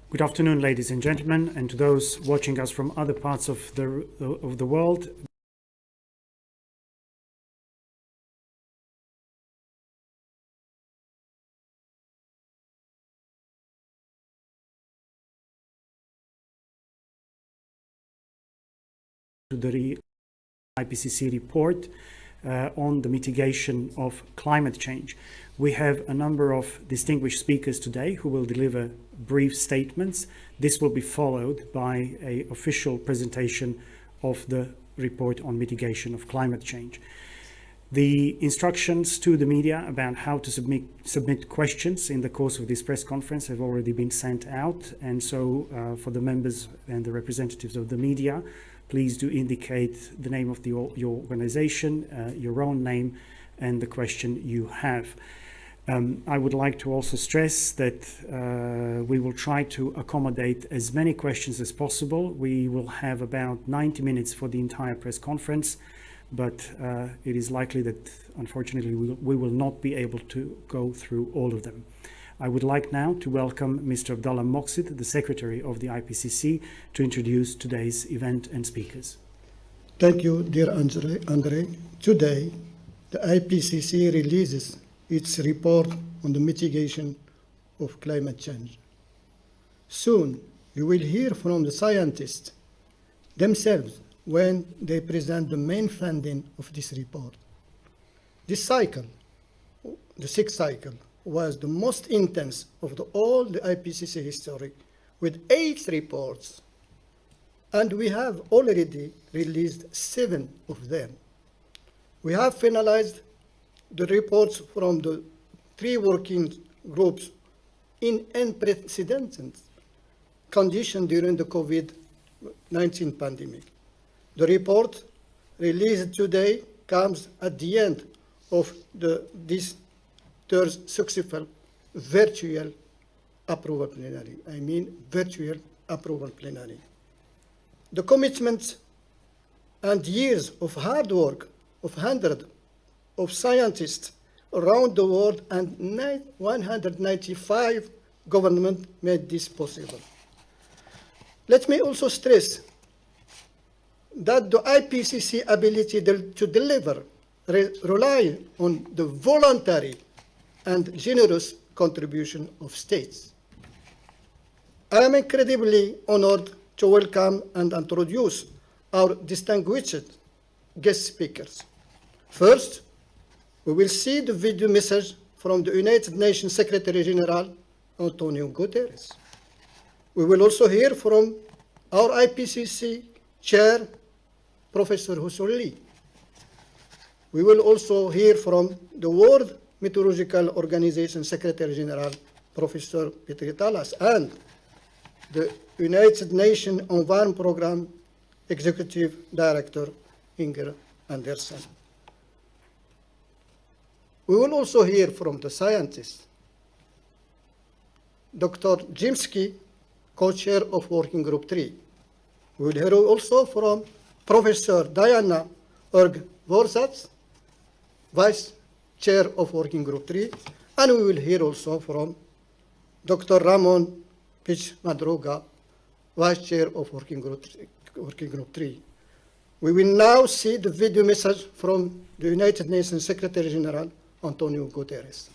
Good afternoon, ladies and gentlemen, and to those watching us from other parts of the world. To the IPCC report on the mitigation of climate change. We have a number of distinguished speakers today who will deliver brief statements. This will be followed by an official presentation of the report on mitigation of climate change. The instructions to the media about how to submit questions in the course of this press conference have already been sent out, and so for the members and the representatives of the media, please do indicate the name of your organization, your own name, and the question you have. I would like to also stress that we will try to accommodate as many questions as possible. We will have about 90 minutes for the entire press conference, but it is likely that, unfortunately, we will not be able to go through all of them. I would like now to welcome Mr. Abdullah Moqsid, the Secretary of the IPCC, to introduce today's event and speakers. Thank you, dear Andre. Today, the IPCC releases its report on the mitigation of climate change. Soon, you will hear from the scientists themselves when they present the main finding of this report. This cycle, the sixth cycle, was the most intense of all the IPCC history, with 8 reports, and we have already released 7 of them. We have finalized the reports from the 3 working groups in unprecedented conditions during the COVID-19 pandemic. The report released today comes at the end of this third successful virtual approval plenary. I mean virtual approval plenary. The commitment and years of hard work of hundreds of scientists around the world and 195 governments made this possible. Let me also stress that the IPCC ability to deliver rely on the voluntary and generous contribution of states. I am incredibly honored to welcome and introduce our distinguished guest speakers. First, we will see the video message from the United Nations Secretary General, Antonio Guterres. We will also hear from our IPCC Chair, Professor Hussein. We will also hear from the World Meteorological Organization Secretary General, Professor Petri Talas, and the United Nations Environment Programme Executive Director, Inger Andersen. We will also hear from the scientists, Dr. Jimsky, co-chair of Working Group 3. We will hear also from Professor Diana Erg-Vorsatz, Vice Chair of Working Group 3, and we will hear also from Dr. Ramon Pich-Madruga, Vice Chair of Working Group 3. We will now see the video message from the United Nations Secretary General, Antonio Guterres.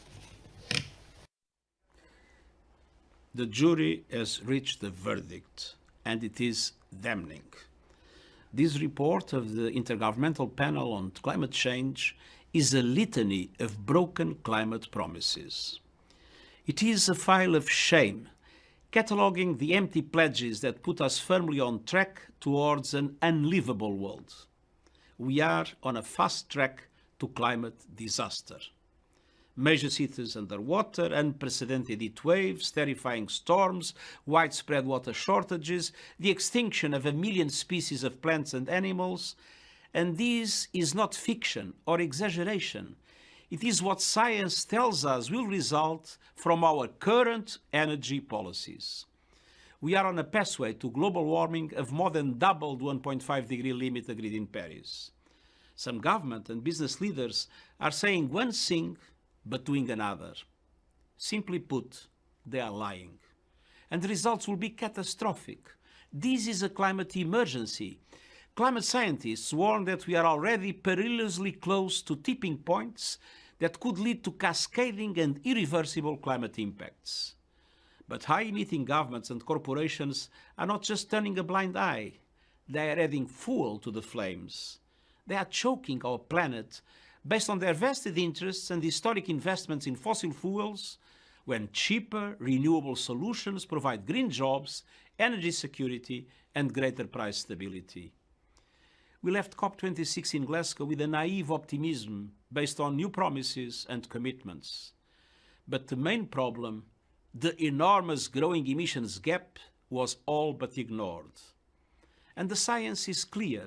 The jury has reached a verdict, and it is damning. This report of the Intergovernmental Panel on Climate Change is a litany of broken climate promises. It is a file of shame, cataloguing the empty pledges that put us firmly on track towards an unlivable world. We are on a fast track to climate disaster. Major cities underwater, unprecedented heat waves, terrifying storms, widespread water shortages, the extinction of 1 million species of plants and animals. And this is not fiction or exaggeration. It is what science tells us will result from our current energy policies. We are on a pathway to global warming of more than double the 1.5 degree limit agreed in Paris. Some government and business leaders are saying one thing but doing another. Simply put, they are lying. and the results will be catastrophic. This is a climate emergency. Climate scientists warn that we are already perilously close to tipping points that could lead to cascading and irreversible climate impacts. But high-emitting governments and corporations are not just turning a blind eye. They are adding fuel to the flames. They are choking our planet based on their vested interests and historic investments in fossil fuels, when cheaper, renewable solutions provide green jobs, energy security, and greater price stability. We left COP26 in Glasgow with a naive optimism based on new promises and commitments. But the main problem, the enormous growing emissions gap, was all but ignored. And the science is clear.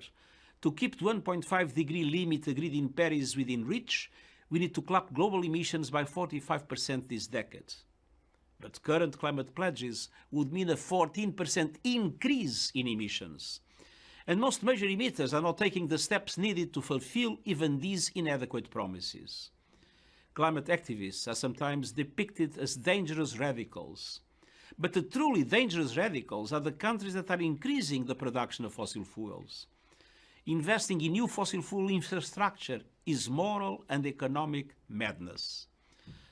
To keep the 1.5-degree limit agreed in Paris within reach, we need to cut global emissions by 45% this decade. But current climate pledges would mean a 14% increase in emissions. And most major emitters are not taking the steps needed to fulfill even these inadequate promises. Climate activists are sometimes depicted as dangerous radicals. But the truly dangerous radicals are the countries that are increasing the production of fossil fuels. Investing in new fossil fuel infrastructure is moral and economic madness.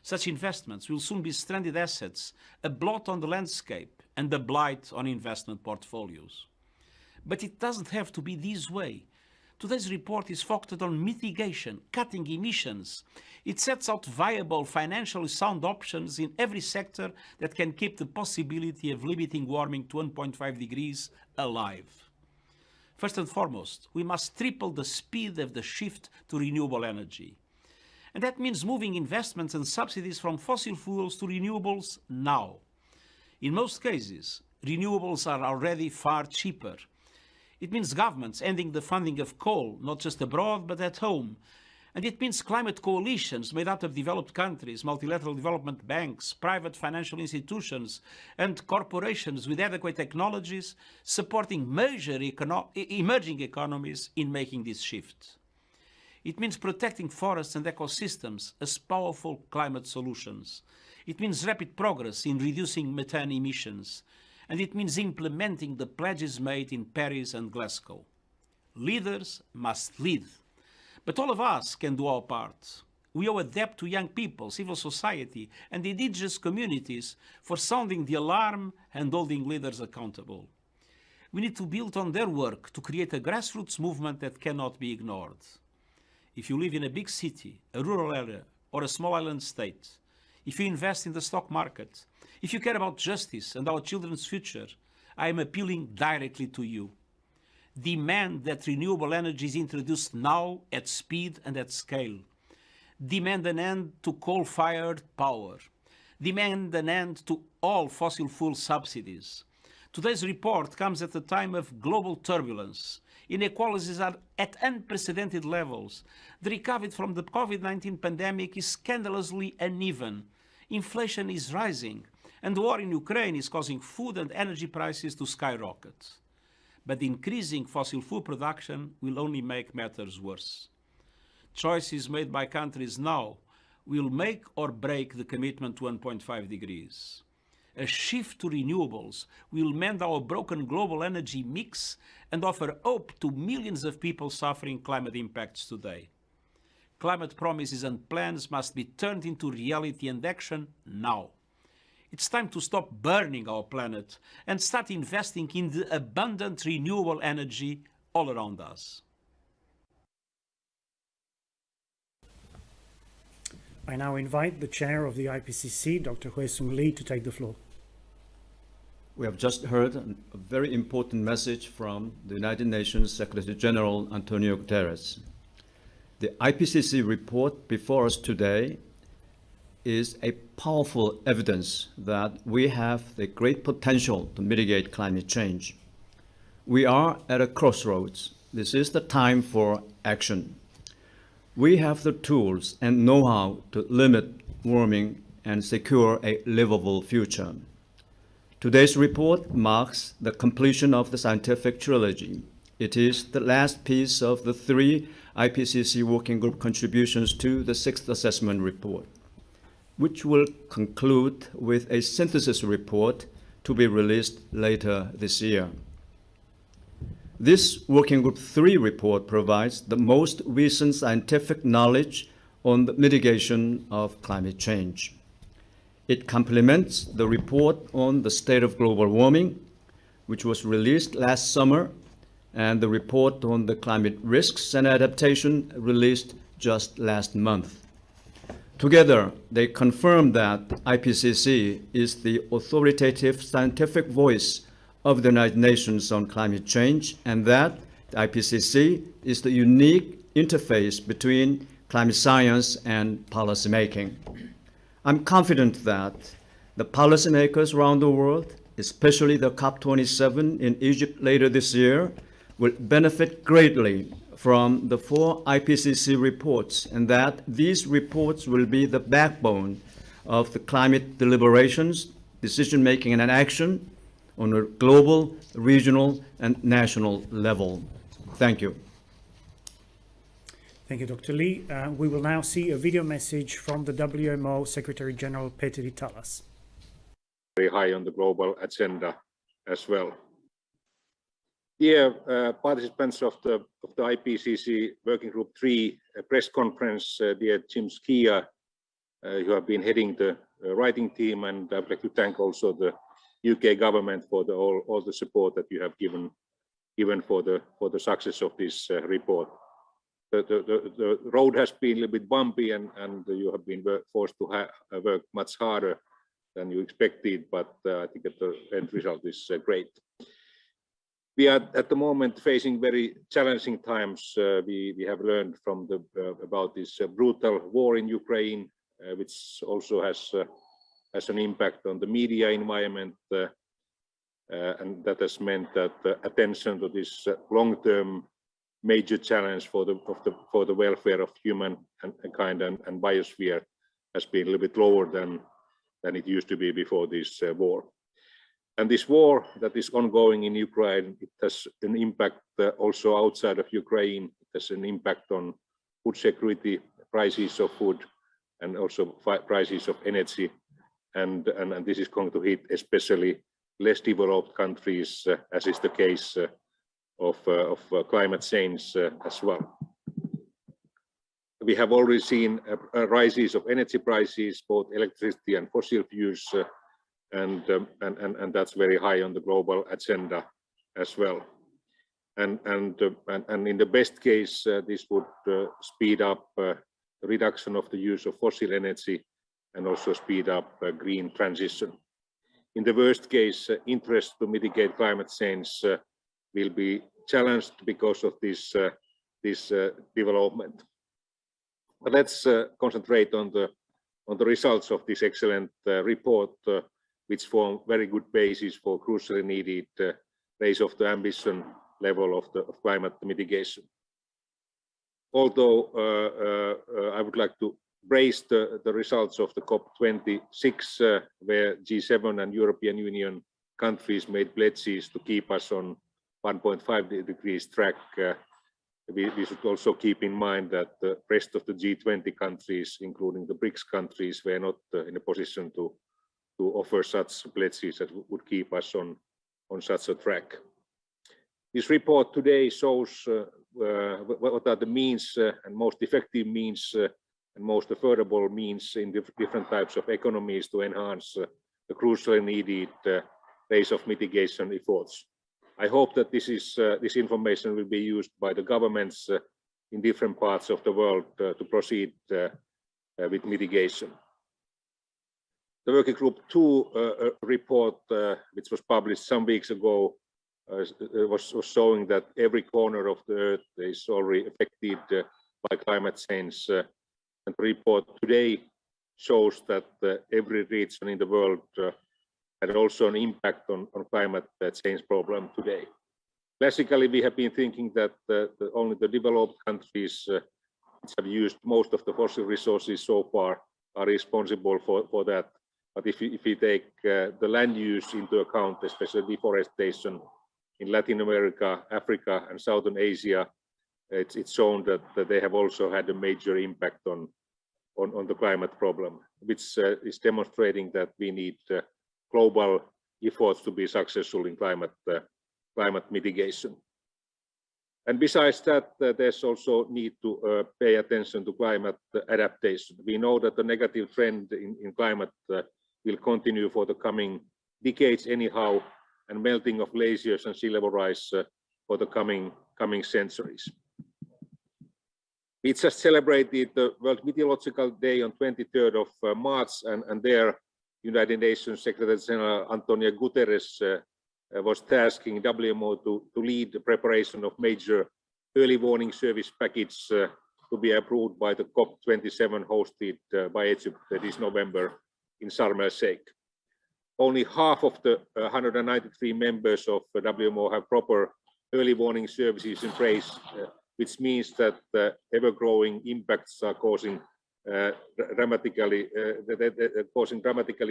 Such investments will soon be stranded assets, a blot on the landscape and a blight on investment portfolios. But it doesn't have to be this way. Today's report is focused on mitigation, cutting emissions. It sets out viable, financially sound options in every sector that can keep the possibility of limiting warming to 1.5 degrees alive. First and foremost, we must triple the speed of the shift to renewable energy. And that means moving investments and subsidies from fossil fuels to renewables now. In most cases, renewables are already far cheaper. It means governments ending the funding of coal, not just abroad, but at home. And it means climate coalitions made up of developed countries, multilateral development banks, private financial institutions, and corporations with adequate technologies supporting major emerging economies in making this shift. It means protecting forests and ecosystems as powerful climate solutions. It means rapid progress in reducing methane emissions. And it means implementing the pledges made in Paris and Glasgow. Leaders must lead. But all of us can do our part. We owe a debt to young people, civil society, and indigenous communities for sounding the alarm and holding leaders accountable. We need to build on their work to create a grassroots movement that cannot be ignored. If you live in a big city, a rural area, or a small island state, if you invest in the stock market, if you care about justice and our children's future, I am appealing directly to you. Demand that renewable energy is introduced now at speed and at scale. Demand an end to coal-fired power. Demand an end to all fossil fuel subsidies. Today's report comes at a time of global turbulence. Inequalities are at unprecedented levels. The recovery from the COVID-19 pandemic is scandalously uneven. Inflation is rising, and the war in Ukraine is causing food and energy prices to skyrocket. But increasing fossil fuel production will only make matters worse. Choices made by countries now will make or break the commitment to 1.5 degrees. A shift to renewables will mend our broken global energy mix and offer hope to millions of people suffering climate impacts today. Climate promises and plans must be turned into reality and action now. It's time to stop burning our planet and start investing in the abundant renewable energy all around us. I now invite the chair of the IPCC, Dr. Hwee-Sung Lee, to take the floor. We have just heard a very important message from the United Nations Secretary General Antonio Guterres. The IPCC report before us today is a powerful evidence that we have the great potential to mitigate climate change. We are at a crossroads. This is the time for action. We have the tools and know-how to limit warming and secure a livable future. Today's report marks the completion of the scientific trilogy. It is the last piece of the 3 IPCC Working Group contributions to the 6th Assessment Report, which will conclude with a synthesis report to be released later this year. This Working Group 3 report provides the most recent scientific knowledge on the mitigation of climate change. It complements the report on the state of global warming, which was released last summer, and the report on the climate risks and adaptation released just last month. Together, they confirm that IPCC is the authoritative scientific voice of the United Nations on climate change, and that the IPCC is the unique interface between climate science and policymaking. I'm confident that the policymakers around the world, especially the COP27 in Egypt later this year, will benefit greatly from the 4 IPCC reports, and that these reports will be the backbone of the climate deliberations, decision-making, and action on a global, regional, and national level. Thank you. Thank you, Dr. Lee. We will now see a video message from the WMO Secretary General Peter Talas. Very high on the global agenda as well. Dear participants of the IPCC Working Group 3 press conference, dear Jim Skia, who have been heading the writing team, and I'd like to thank also the UK government for all the support that you have given for the success of this report. The road has been a little bit bumpy, and you have been forced to work much harder than you expected, but I think that the end result is great. We are at the moment facing very challenging times. We have learned from about this brutal war in Ukraine, which also has an impact on the media environment, and that has meant that attention to this long-term major challenge for the welfare of humankind and biosphere has been a little bit lower than it used to be before this war. And this war that is ongoing in Ukraine, it has an impact also outside of Ukraine. It has an impact on food security, prices of food, and also prices of energy. And this is going to hit especially less developed countries, as is the case of climate change as well. We have already seen rises of energy prices, both electricity and fossil fuels, and that's very high on the global agenda as well. And in the best case, this would speed up the reduction of the use of fossil energy and also speed up green transition. In the worst case, interest to mitigate climate change will be challenged because of this development. But let's concentrate on the results of this excellent report, which form very good basis for crucially needed raise of the ambition level of climate mitigation. Although I would like to praise the results of the COP26, where G7 and European Union countries made pledges to keep us on 1.5 degrees track. We should also keep in mind that the rest of the G20 countries, including the BRICS countries, were not in a position to offer such pledges that would keep us on such a track. This report today shows what are the means and most effective means and most affordable means in different types of economies to enhance the crucially needed pace of mitigation efforts. I hope that this information will be used by the governments in different parts of the world to proceed with mitigation. The Working Group 2 report, which was published some weeks ago, was showing that every corner of the earth is already affected by climate change. And the report today shows that every region in the world had also an impact on climate change problem today. Classically, we have been thinking that only the developed countries which have used most of the fossil resources so far are responsible for that. But if we take the land use into account, especially deforestation in Latin America, Africa, and Southern Asia, it's shown that they have also had a major impact on the climate problem, which is demonstrating that we need global efforts to be successful in climate mitigation. And besides that, there's also need to pay attention to climate adaptation. We know that the negative trend in climate will continue for the coming decades anyhow, and melting of glaciers and sea level rise for the coming centuries. We just celebrated the World Meteorological Day on 23rd of March, and there United Nations Secretary General Antonio Guterres was tasking WMO to lead the preparation of major early warning service package to be approved by the COP27 hosted by Egypt this November in Sharm el-Sheikh. Only half of the 193 members of WMO have proper early warning services in place, which means that ever-growing impacts are causing dramatically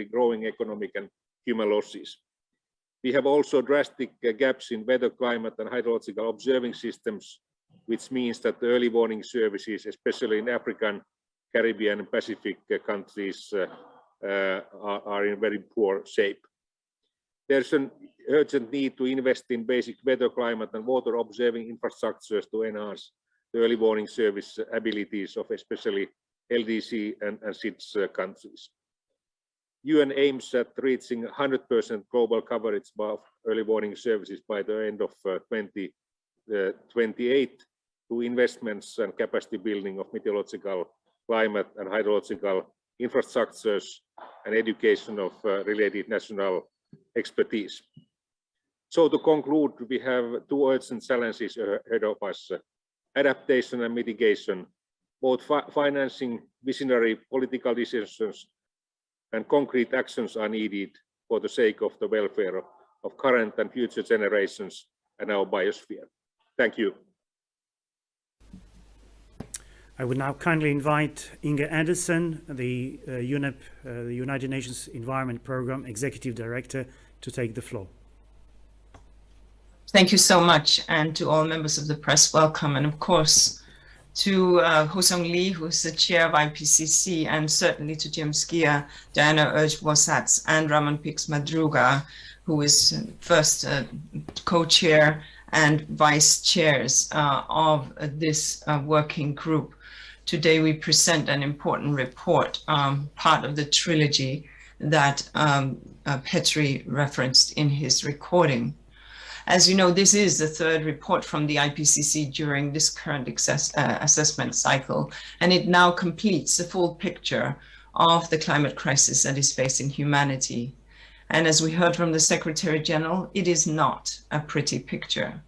growing economic and human losses. We have also drastic gaps in weather, climate, and hydrological observing systems, which means that the early warning services, especially in African, Caribbean, and Pacific countries, are in very poor shape. There's an urgent need to invest in basic weather, climate, and water observing infrastructures to enhance the early warning service abilities of especially LDC and SIDS countries. UN aims at reaching 100% global coverage of early warning services by the end of 2028 through investments and capacity building of meteorological, climate, and hydrological infrastructures and education of related national expertise. So to conclude, we have two urgent challenges ahead of us: adaptation and mitigation. Both financing visionary political decisions and concrete actions are needed for the sake of the welfare of current and future generations and our biosphere. Thank you. I would now kindly invite Inge Anderson, the UNEP, the United Nations Environment Programme Executive Director, to take the floor. Thank you so much, and to all members of the press, welcome, and of course to Hosong Lee, who's the chair of IPCC, and certainly to Jim Skier, Diana Urch-Bosatz, and Ramon Pix-Madruga, who is first co-chair and vice chairs of this working group. Today we present an important report, part of the trilogy that Petri referenced in his recording. As you know, this is the third report from the IPCC during this current assessment cycle, and it now completes the full picture of the climate crisis that is facing humanity. And as we heard from the Secretary General, it is not a pretty picture.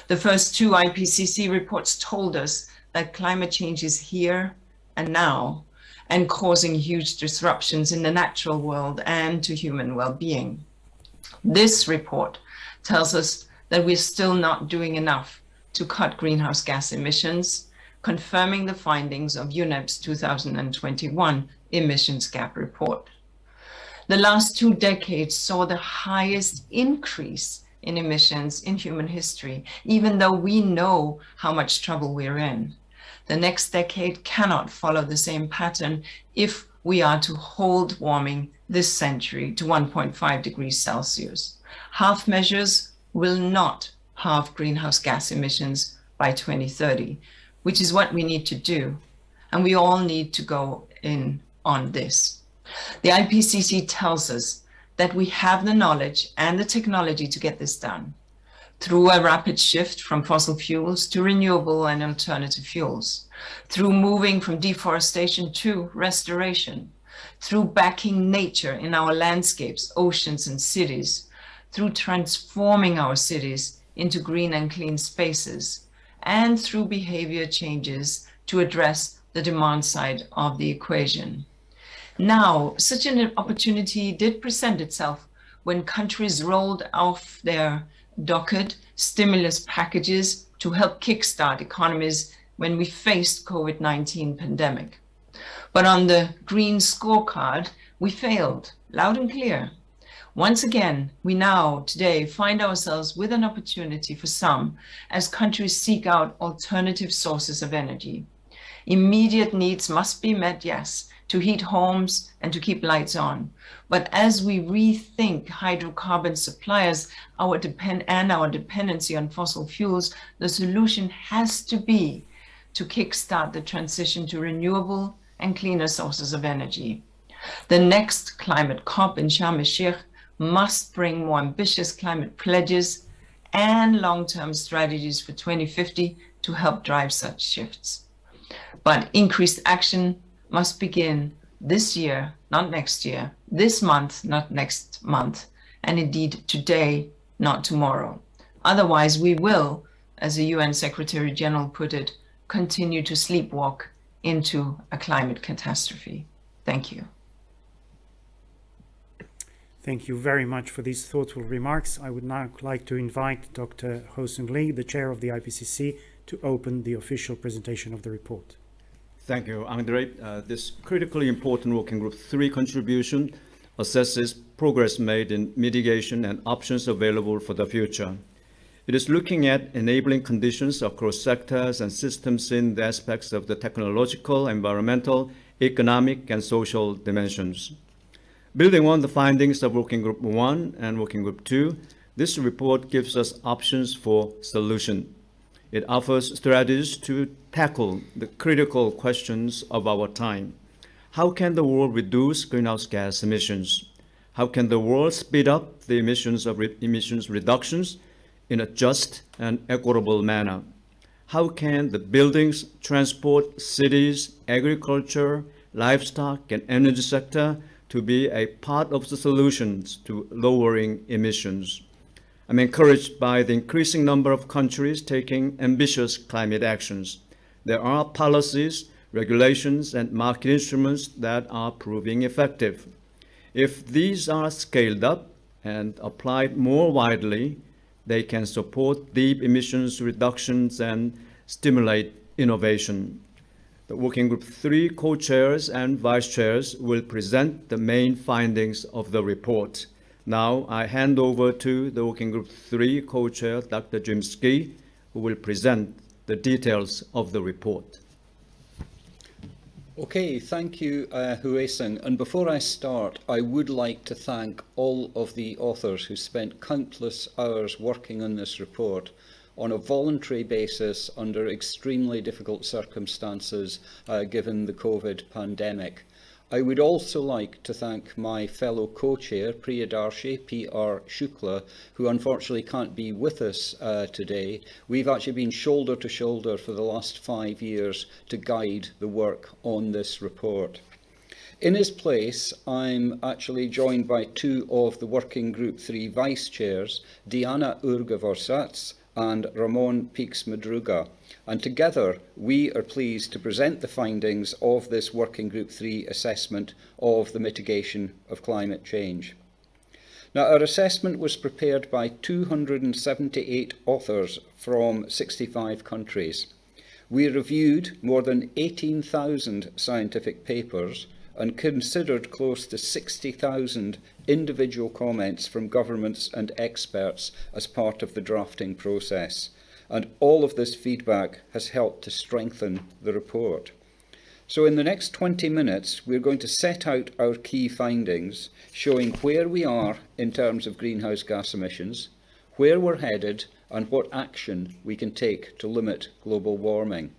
The first two IPCC reports told us that climate change is here and now and causing huge disruptions in the natural world and to human well-being. This report tells us that we're still not doing enough to cut greenhouse gas emissions, confirming the findings of UNEP's 2021 emissions gap report. The last 2 decades saw the highest increase in emissions in human history, even though we know how much trouble we're in. The next decade cannot follow the same pattern if we are to hold warming this century to 1.5 degrees Celsius. Half measures will not halve greenhouse gas emissions by 2030, which is what we need to do. And we all need to go in on this. The IPCC tells us that we have the knowledge and the technology to get this done through a rapid shift from fossil fuels to renewable and alternative fuels, through moving from deforestation to restoration, through backing nature in our landscapes, oceans, and cities, through transforming our cities into green and clean spaces, and through behavior changes to address the demand side of the equation. Now, such an opportunity did present itself when countries rolled off their docket stimulus packages to help kickstart economies when we faced COVID-19 pandemic. But on the green scorecard, we failed, loud and clear. Once again, we now today find ourselves with an opportunity for some as countries seek out alternative sources of energy. Immediate needs must be met, yes, to heat homes and to keep lights on. But as we rethink hydrocarbon suppliers, our dependency on fossil fuels, the solution has to be to kickstart the transition to renewable and cleaner sources of energy. The next climate COP in Sharm el-Sheikh must bring more ambitious climate pledges and long-term strategies for 2050 to help drive such shifts. But increased action must begin this year, not next year, this month, not next month, and indeed today, not tomorrow. Otherwise, we will, as the UN Secretary General put it, continue to sleepwalk into a climate catastrophe. Thank you. Thank you very much for these thoughtful remarks. I would now like to invite Dr. Ho-Sung Lee, the chair of the IPCC, to open the official presentation of the report. Thank you, Andre. This critically important Working Group 3 contribution assesses progress made in mitigation and options available for the future. It is looking at enabling conditions across sectors and systems in the aspects of the technological, environmental, economic, and social dimensions. Building on the findings of Working Group 1 and Working Group 2, this report gives us options for solution. It offers strategies to tackle the critical questions of our time. How can the world reduce greenhouse gas emissions? How can the world speed up the emissions reductions in a just and equitable manner? How can the buildings, transport, cities, agriculture, livestock, and energy sector to be a part of the solutions to lowering emissions? I'm encouraged by the increasing number of countries taking ambitious climate actions. There are policies, regulations, and market instruments that are proving effective. If these are scaled up and applied more widely, they can support deep emissions reductions and stimulate innovation. The Working Group 3 co-chairs and vice-chairs will present the main findings of the report. Now I hand over to the Working Group 3 co-chair, Dr. Jim Ski, who will present the details of the report. Okay, thank you, Ho-Sung. And before I start, I would like to thank all of the authors who spent countless hours working on this report on a voluntary basis under extremely difficult circumstances given the COVID pandemic. I would also like to thank my fellow co-chair, Priyadarshi P.R. Shukla, who unfortunately can't be with us today. We've actually been shoulder to shoulder for the last 5 years to guide the work on this report. In his place, I'm actually joined by two of the Working Group 3 vice chairs, Diana Urga-Vorsats and Ramon Pix-Madruga, and together we are pleased to present the findings of this Working Group 3 assessment of the mitigation of climate change. Now, our assessment was prepared by 278 authors from 65 countries. We reviewed more than 18,000 scientific papers and considered close to 60,000 individual comments from governments and experts as part of the drafting process. And all of this feedback has helped to strengthen the report. So in the next 20 minutes, we're going to set out our key findings, showing where we are in terms of greenhouse gas emissions, where we're headed, and what action we can take to limit global warming.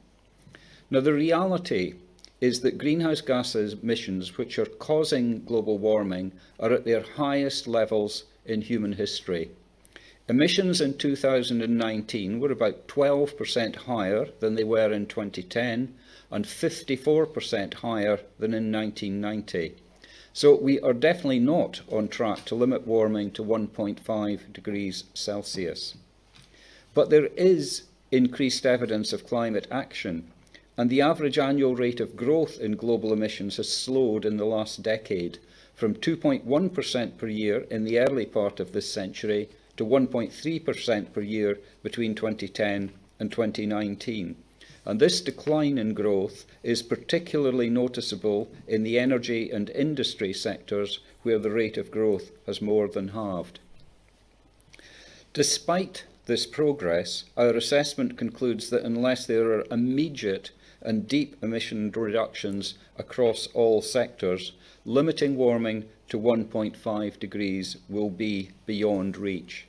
Now, the reality is that greenhouse gas emissions, which are causing global warming, are at their highest levels in human history. Emissions in 2019 were about 12% higher than they were in 2010 and 54% higher than in 1990. So we are definitely not on track to limit warming to 1.5 degrees Celsius. But there is increased evidence of climate action, and the average annual rate of growth in global emissions has slowed in the last decade, from 2.1% per year in the early part of this century to 1.3% per year between 2010 and 2019. And this decline in growth is particularly noticeable in the energy and industry sectors, where the rate of growth has more than halved. Despite this progress, our assessment concludes that unless there are immediate and deep emission reductions across all sectors, limiting warming to 1.5 degrees will be beyond reach.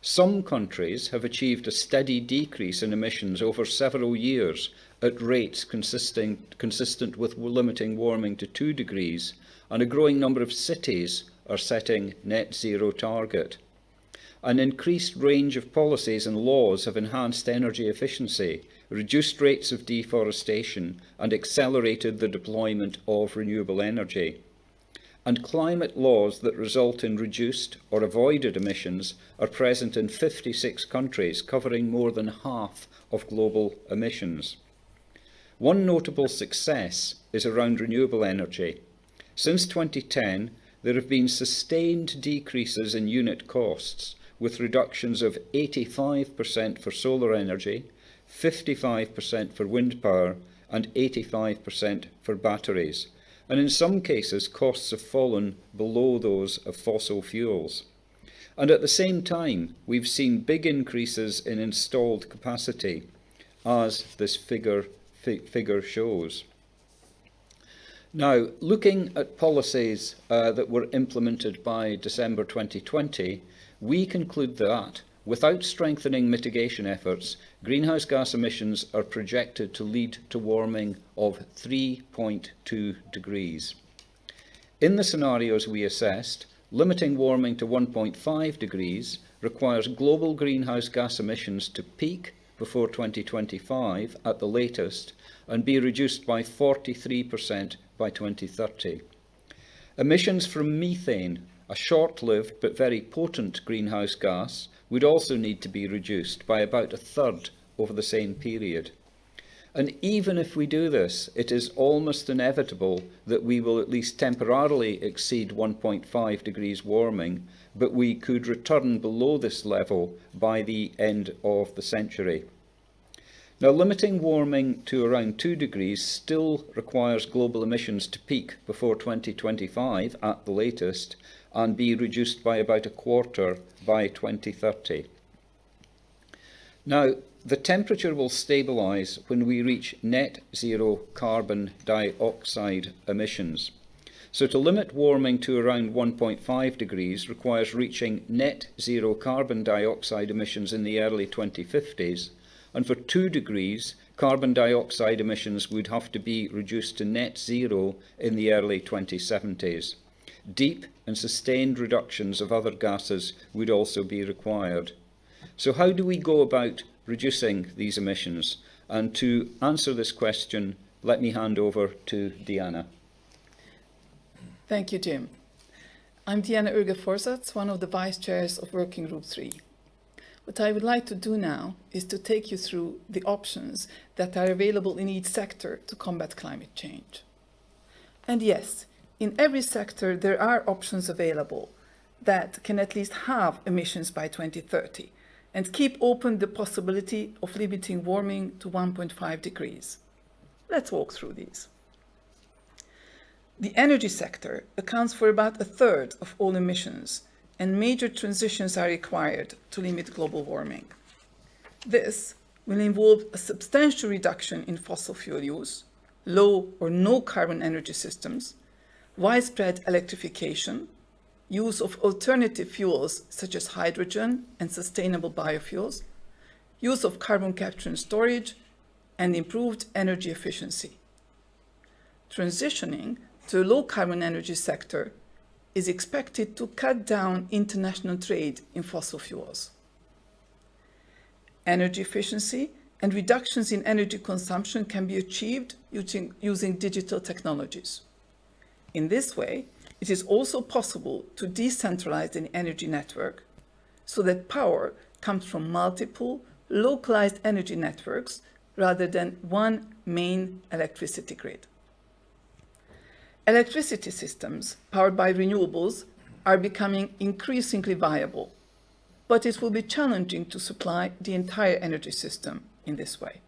Some countries have achieved a steady decrease in emissions over several years at rates consistent with limiting warming to 2 degrees, and a growing number of cities are setting net zero target. An increased range of policies and laws have enhanced energy efficiency, reduced rates of deforestation, and accelerated the deployment of renewable energy. And climate laws that result in reduced or avoided emissions are present in 56 countries, covering more than half of global emissions. One notable success is around renewable energy. Since 2010, there have been sustained decreases in unit costs, with reductions of 85% for solar energy, 55% for wind power, and 85% for batteries. And in some cases, costs have fallen below those of fossil fuels. And at the same time, we've seen big increases in installed capacity, as this figure shows. Now, looking at policies that were implemented by December 2020, we conclude that, without strengthening mitigation efforts, greenhouse gas emissions are projected to lead to warming of 3.2 degrees. In the scenarios we assessed, limiting warming to 1.5 degrees requires global greenhouse gas emissions to peak before 2025 at the latest and be reduced by 43% by 2030. Emissions from methane, a short-lived but very potent greenhouse gas, would also need to be reduced by about a third over the same period. And even if we do this, it is almost inevitable that we will at least temporarily exceed 1.5 degrees warming, but we could return below this level by the end of the century. Now, limiting warming to around 2 degrees still requires global emissions to peak before 2025 at the latest, and be reduced by about a quarter by 2030. Now, the temperature will stabilise when we reach net zero carbon dioxide emissions. So to limit warming to around 1.5 degrees requires reaching net zero carbon dioxide emissions in the early 2050s, and for 2 degrees, carbon dioxide emissions would have to be reduced to net zero in the early 2070s. Deep and sustained reductions of other gases would also be required. So how do we go about reducing these emissions? And to answer this question, let me hand over to Diana. Thank you, Jim. I'm Diana Urge-Forsatz, one of the vice chairs of Working Group 3. What I would like to do now is to take you through the options that are available in each sector to combat climate change. And yes, in every sector there are options available that can at least halve emissions by 2030 and keep open the possibility of limiting warming to 1.5 degrees. Let's walk through these. The energy sector accounts for about a third of all emissions, and major transitions are required to limit global warming. This will involve a substantial reduction in fossil fuel use, low or no carbon energy systems, widespread electrification, use of alternative fuels such as hydrogen and sustainable biofuels, use of carbon capture and storage, and improved energy efficiency. Transitioning to a low-carbon energy sector is expected to cut down international trade in fossil fuels. Energy efficiency and reductions in energy consumption can be achieved using digital technologies. In this way, it is also possible to decentralize an energy network so that power comes from multiple localized energy networks rather than one main electricity grid. Electricity systems powered by renewables are becoming increasingly viable, but it will be challenging to supply the entire energy system in this way.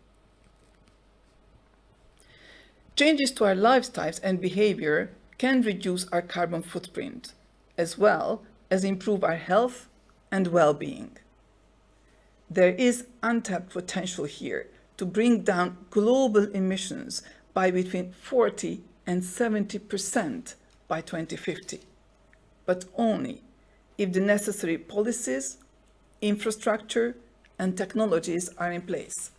Changes to our lifestyles and behavior can reduce our carbon footprint, as well as improve our health and well-being. There is untapped potential here to bring down global emissions by between 40 and 70% by 2050, but only if the necessary policies, infrastructure, and technologies are in place.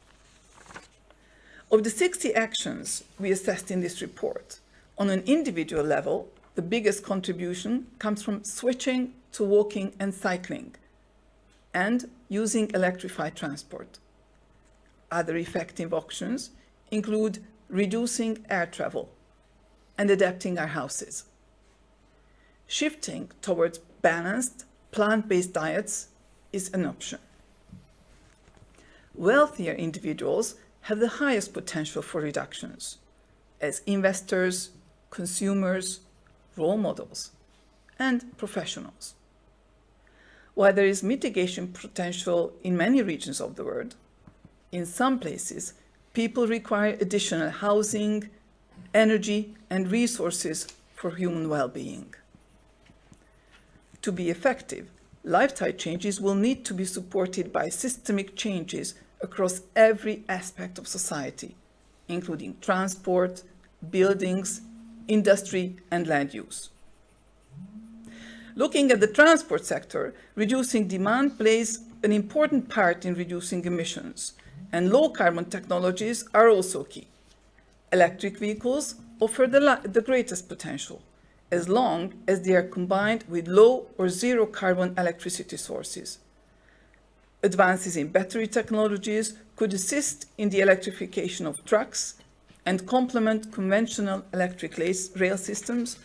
Of the 60 actions we assessed in this report, on an individual level, the biggest contribution comes from switching to walking and cycling, and using electrified transport. Other effective options include reducing air travel and adapting our houses. Shifting towards balanced, plant-based diets is an option. Wealthier individuals have the highest potential for reductions as investors, consumers, role models, and professionals. While there is mitigation potential in many regions of the world, in some places, people require additional housing, energy, and resources for human well-being. To be effective, lifestyle changes will need to be supported by systemic changes across every aspect of society, including transport, buildings, industry, and land use. Looking at the transport sector, reducing demand plays an important part in reducing emissions, and low-carbon technologies are also key. Electric vehicles offer the greatest potential, as long as they are combined with low or zero carbon electricity sources. Advances in battery technologies could assist in the electrification of trucks and complement conventional electric rail systems.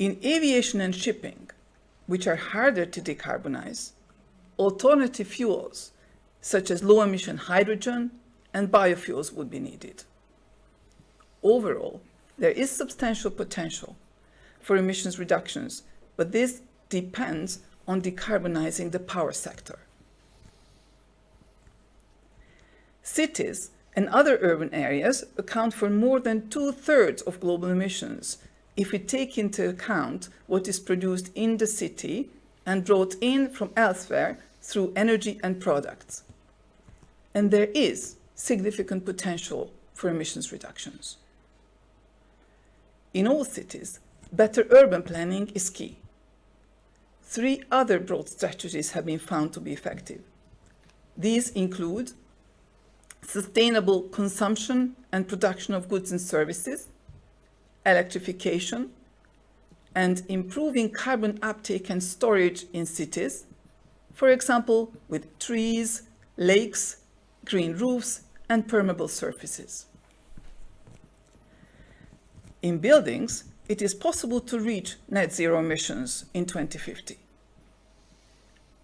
In aviation and shipping, which are harder to decarbonize, alternative fuels, such as low-emission hydrogen and biofuels, would be needed. Overall, there is substantial potential for emissions reductions, but this depends on decarbonizing the power sector. Cities and other urban areas account for more than 2/3 of global emissions if we take into account what is produced in the city and brought in from elsewhere through energy and products. And there is significant potential for emissions reductions. In all cities, better urban planning is key. 3 other broad strategies have been found to be effective. These include sustainable consumption and production of goods and services, electrification, and improving carbon uptake and storage in cities, for example, with trees, lakes, green roofs, and permeable surfaces. In buildings, it is possible to reach net zero emissions in 2050.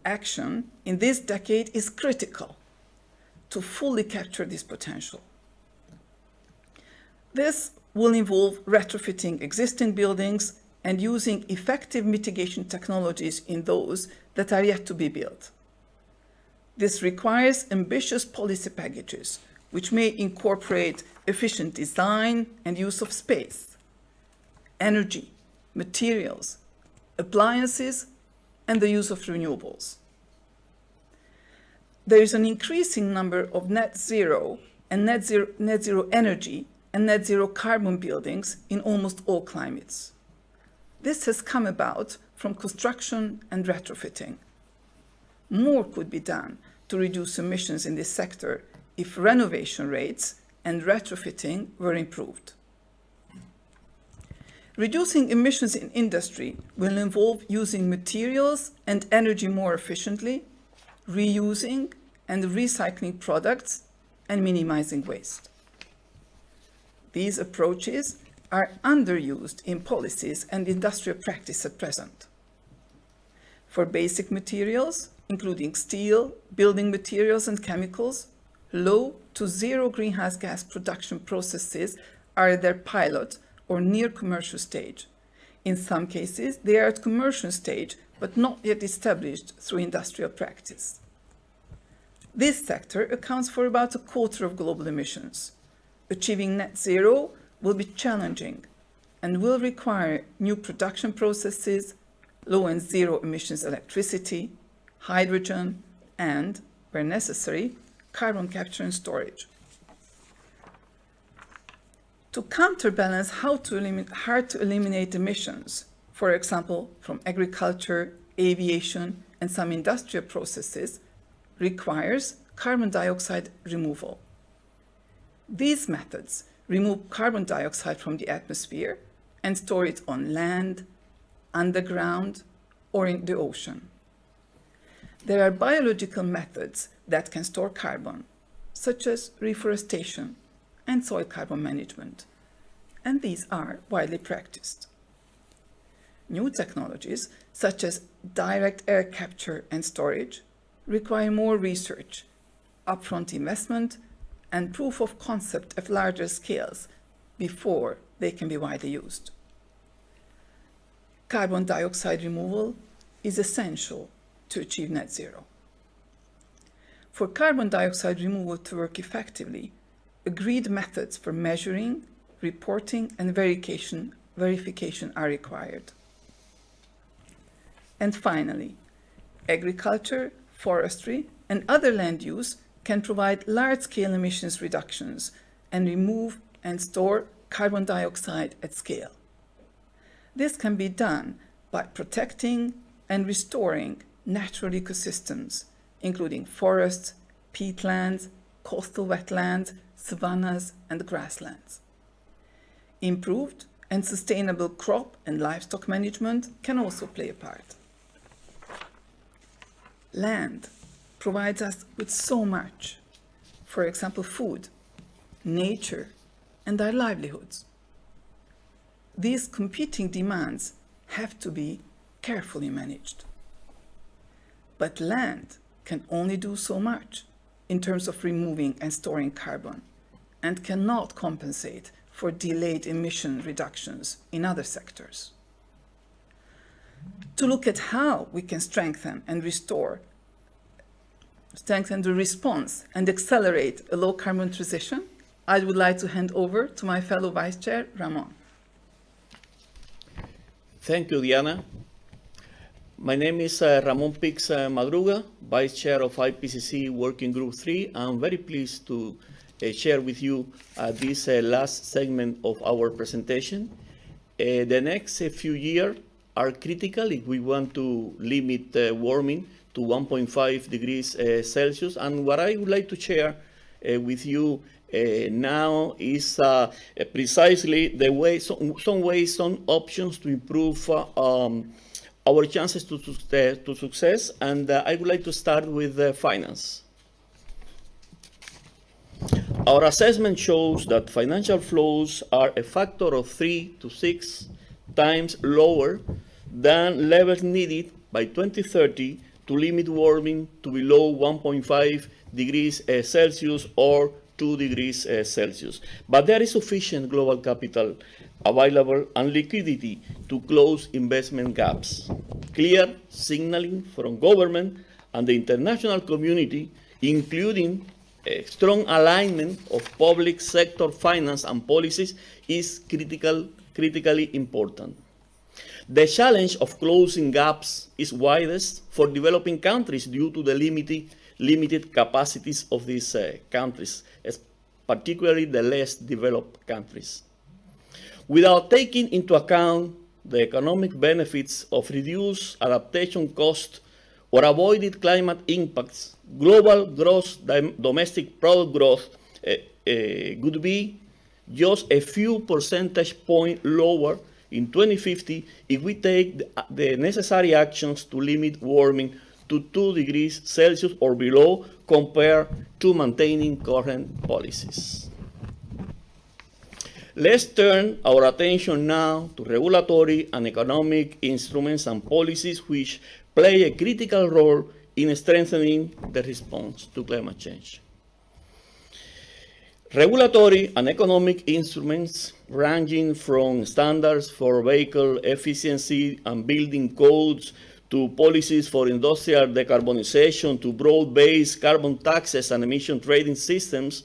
Action in this decade is critical to fully capture this potential. This will involve retrofitting existing buildings and using effective mitigation technologies in those that are yet to be built. This requires ambitious policy packages, which may incorporate efficient design and use of space, energy, materials, appliances, and the use of renewables. There is an increasing number of net zero and net zero energy and net zero carbon buildings in almost all climates. This has come about from construction and retrofitting. More could be done to reduce emissions in this sector if renovation rates and retrofitting were improved. Reducing emissions in industry will involve using materials and energy more efficiently, reusing and recycling products, and minimizing waste. These approaches are underused in policies and industrial practice at present. For basic materials, including steel, building materials, and chemicals, low to zero greenhouse gas production processes are at their pilot or near commercial stage. In some cases, they are at commercial stage, but not yet established through industrial practice. This sector accounts for about 1/4 of global emissions. Achieving net zero will be challenging and will require new production processes, low and zero emissions electricity, hydrogen, and where necessary, carbon capture and storage. To counterbalance hard to eliminate emissions, for example, from agriculture, aviation, and some industrial processes, requires carbon dioxide removal. These methods remove carbon dioxide from the atmosphere and store it on land, underground, or in the ocean. There are biological methods that can store carbon, such as reforestation and soil carbon management, and these are widely practiced. New technologies, such as direct air capture and storage, require more research, upfront investment, and proof of concept at larger scales before they can be widely used. Carbon dioxide removal is essential to achieve net zero. For carbon dioxide removal to work effectively, agreed methods for measuring, reporting, and verification are required. And finally, agriculture, forestry, and other land use can provide large-scale emissions reductions and remove and store carbon dioxide at scale. This can be done by protecting and restoring natural ecosystems, including forests, peatlands, coastal wetlands, savannas, and grasslands. Improved and sustainable crop and livestock management can also play a part. Land provides us with so much, for example, food, nature, and our livelihoods. These competing demands have to be carefully managed. But land can only do so much in terms of removing and storing carbon, and cannot compensate for delayed emission reductions in other sectors. To look at how we can strengthen the response and accelerate a low-carbon transition, I would like to hand over to my fellow Vice Chair, Ramon. Thank you, Diana. My name is Ramon Pix Madruga, Vice Chair of IPCC Working Group 3. I'm very pleased to share with you this last segment of our presentation. The next few years are critical if we want to limit warming to 1.5 degrees Celsius. And what I would like to share with you now is precisely the way, some ways, some options to improve our chances to success. And I would like to start with finance. Our assessment shows that financial flows are a factor of 3 to 6 times lower than levels needed by 2030 to limit warming to below 1.5 degrees Celsius or 2 degrees Celsius. But there is sufficient global capital available and liquidity to close investment gaps. Clear signaling from government and the international community, including a strong alignment of public sector finance and policies, is critically important. The challenge of closing gaps is widest for developing countries due to the limited capacities of these countries, particularly the less developed countries. Without taking into account the economic benefits of reduced adaptation costs or avoided climate impacts, global gross domestic product growth would be just a few percentage points lower in 2050 if we take the necessary actions to limit warming to 2 degrees Celsius or below compared to maintaining current policies. Let's turn our attention now to regulatory and economic instruments and policies which play a critical role in strengthening the response to climate change. Regulatory and economic instruments ranging from standards for vehicle efficiency and building codes to policies for industrial decarbonization to broad-based carbon taxes and emission trading systems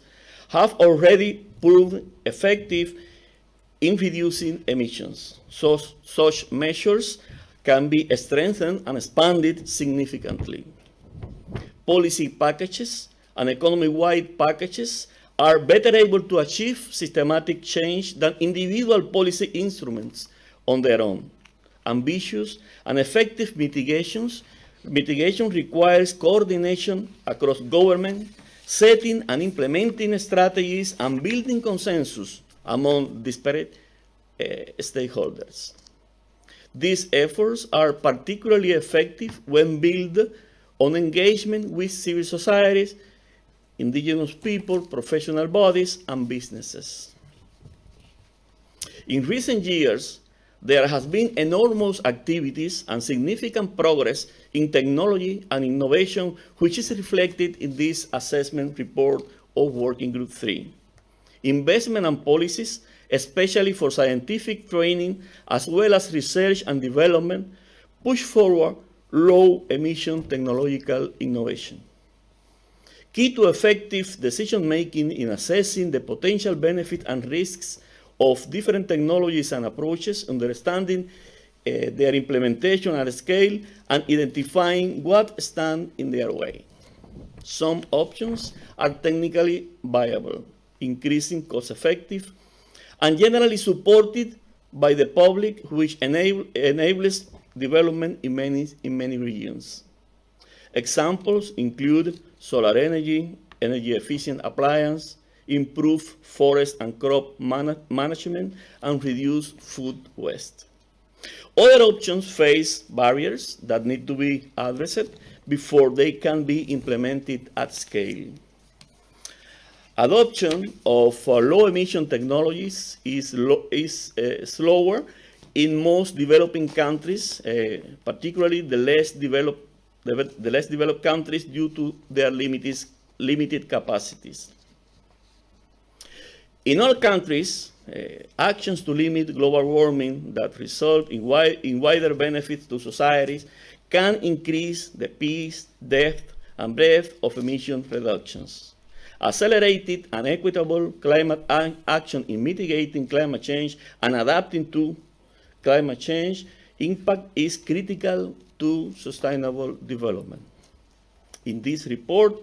have already proved effective in reducing emissions. So such measures can be strengthened and expanded significantly. policy packages and economy-wide packages are better able to achieve systematic change than individual policy instruments on their own. Ambitious and effective mitigation requires coordination across government, setting and implementing strategies and building consensus among disparate stakeholders. These efforts are particularly effective when built on engagement with civil societies, indigenous people, professional bodies, and businesses. In recent years, there has been enormous activities and significant progress in technology and innovation, which is reflected in this assessment report of Working Group 3. Investment and policies, especially for scientific training, as well as research and development, push forward low-emission technological innovation. Key to effective decision-making in assessing the potential benefits and risks of different technologies and approaches, understanding their implementation at scale, and identifying what stands in their way. Some options are technically viable, increasing cost-effective, and generally supported by the public, which enables development in many regions. Examples include solar energy, energy-efficient appliance, improve forest and crop management, and reduce food waste. Other options face barriers that need to be addressed before they can be implemented at scale. Adoption of low-emission technologies is slower in most developing countries, particularly the less developed countries, due to their limited capacities. In all countries, actions to limit global warming that result in wider benefits to societies can increase the pace, depth, and breadth of emission reductions. Accelerated and equitable climate action in mitigating climate change and adapting to climate change impact is critical to sustainable development. In this report,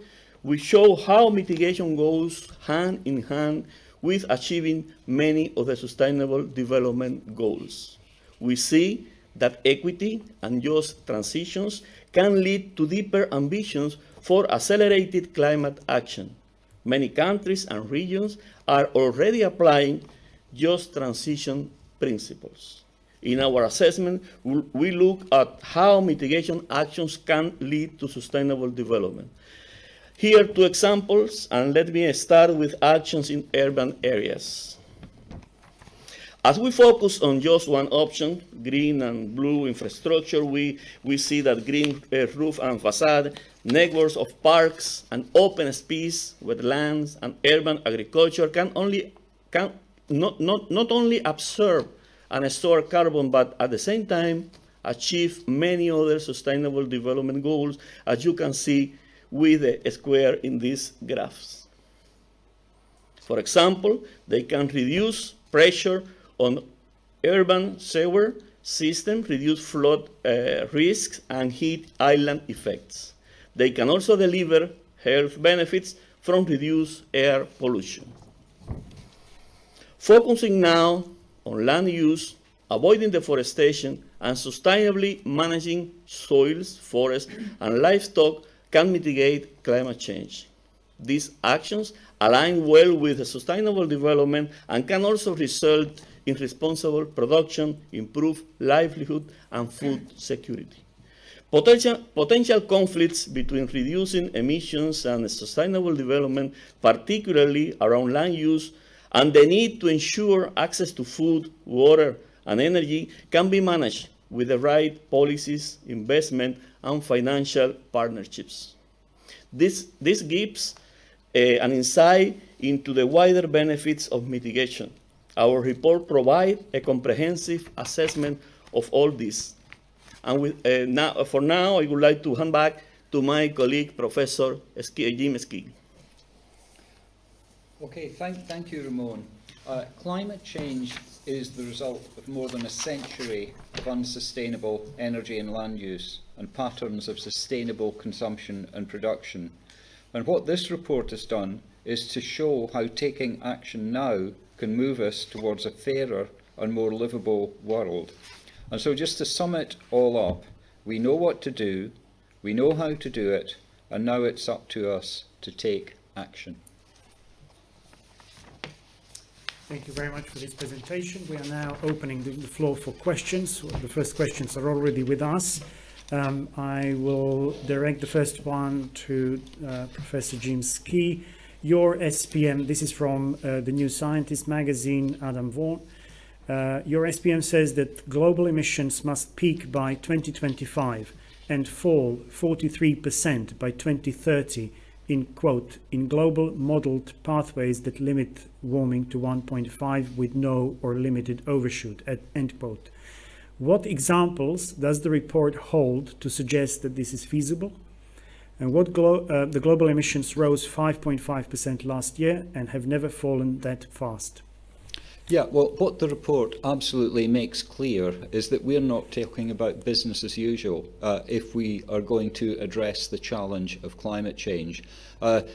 we show how mitigation goes hand in hand with achieving many of the sustainable development goals. We see that equity and just transitions can lead to deeper ambitions for accelerated climate action. Many countries and regions are already applying just transition principles. In our assessment, we look at how mitigation actions can lead to sustainable development. Here are two examples, and let me start with actions in urban areas. As we focus on just one option, green and blue infrastructure, we see that green roof and facade, networks of parks and open space, wetlands, and urban agriculture can not only absorb and store carbon, but at the same time achieve many other sustainable development goals, as you can see with the square in these graphs. For example, they can reduce pressure on urban sewer systems, reduce flood risks, and heat island effects. They can also deliver health benefits from reduced air pollution. Focusing now on land use, avoiding deforestation, and sustainably managing soils, forests, and livestock can mitigate climate change. These actions align well with sustainable development and can also result in responsible production, improved livelihood, and food security. Potential conflicts between reducing emissions and sustainable development, particularly around land use, and the need to ensure access to food, water, and energy can be managed with the right policies, investment, and financial partnerships. This gives an insight into the wider benefits of mitigation. Our report provides a comprehensive assessment of all this. And for now, I would like to hand back to my colleague, Professor Jim Skee. Okay, thank you, Ramon. Climate change is the result of more than a century of unsustainable energy and land use. and patterns of sustainable consumption and production. And what this report has done is to show how taking action now can move us towards a fairer and more livable world. And so just to sum it all up, we know what to do, we know how to do it, and now it's up to us to take action. Thank you very much for this presentation. We are now opening the floor for questions. The first questions are already with us. I will direct the first one to Professor Jim Ski. Your SPM, this is from the New Scientist magazine, Adam Vaughan. Your SPM says that global emissions must peak by 2025 and fall 43% by 2030 in, quote, in global modeled pathways that limit warming to 1.5 with no or limited overshoot, at end quote. What examples does the report hold to suggest that this is feasible? And what the global emissions rose 5.5% last year and have never fallen that fast. Yeah, well, what the report absolutely makes clear is that we're not talking about business as usual if we are going to address the challenge of climate change.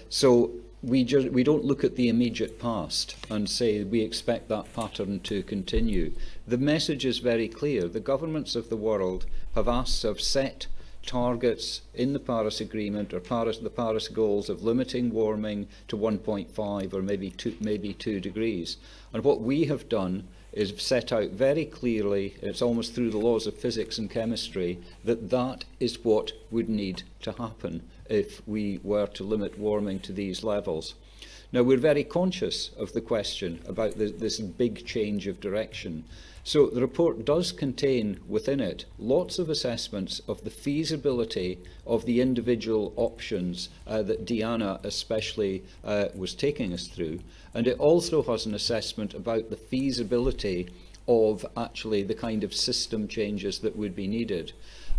So we don't look at the immediate past and say we expect that pattern to continue. The message is very clear. The governments of the world have set targets in the Paris Agreement or the Paris goals of limiting warming to 1.5 or maybe 2 degrees. And what we have done is set out very clearly, it's almost through the laws of physics and chemistry, that that is what would need to happen if we were to limit warming to these levels. Now, we're very conscious of the question about this big change of direction. So the report does contain within it lots of assessments of the feasibility of the individual options that Diana especially was taking us through. And it also has an assessment about the feasibility of actually the kind of system changes that would be needed.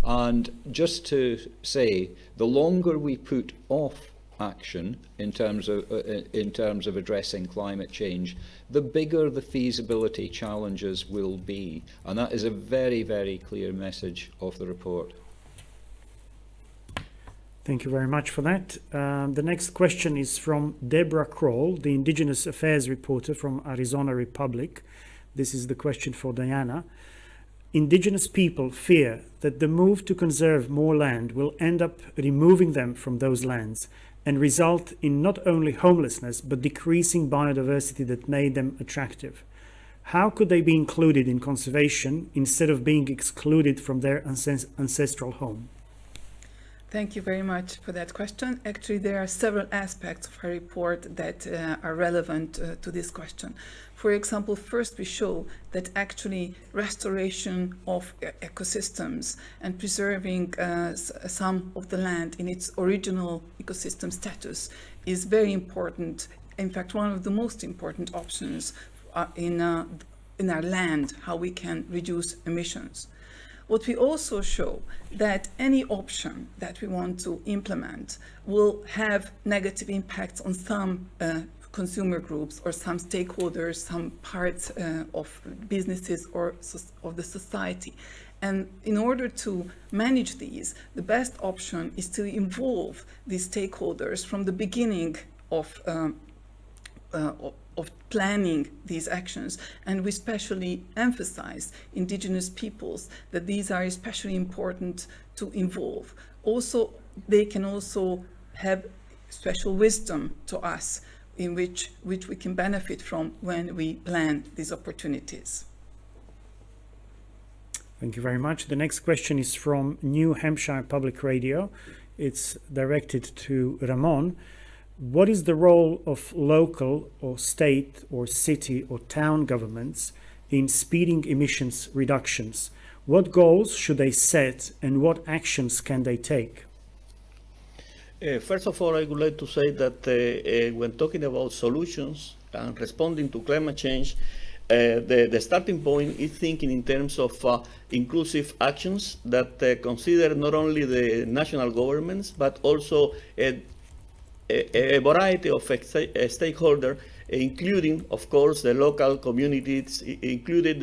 And just to say, the longer we put off action in terms of addressing climate change, the bigger the feasibility challenges will be. And that is a very, very clear message of the report. Thank you very much for that. The next question is from Deborah Kroll, the Indigenous Affairs reporter from Arizona Republic. This is the question for Diana. Indigenous people fear that the move to conserve more land will end up removing them from those lands and result in not only homelessness, but decreasing biodiversity that made them attractive. How could they be included in conservation instead of being excluded from their ancestral home? Thank you very much for that question. Actually, there are several aspects of our report that are relevant to this question. For example, first we show that actually restoration of ecosystems and preserving some of the land in its original ecosystem status is very important. In fact, one of the most important options in our land, how we can reduce emissions. What we also show that any option that we want to implement will have negative impacts on some consumer groups or some stakeholders, some parts of businesses or of the society. And in order to manage these, the best option is to involve these stakeholders from the beginning of planning these actions, and we especially emphasize indigenous peoples that these are especially important to involve. Also, they can also have special wisdom to us in which we can benefit from when we plan these opportunities. Thank you very much. The next question is from New Hampshire Public Radio. It's directed to Ramon. What is the role of local or state or city or town governments in speeding emissions reductions? What goals should they set and what actions can they take? First of all, I would like to say that when talking about solutions and responding to climate change, the starting point is thinking in terms of inclusive actions that consider not only the national governments, but also a variety of stakeholders, including, of course, the local communities, including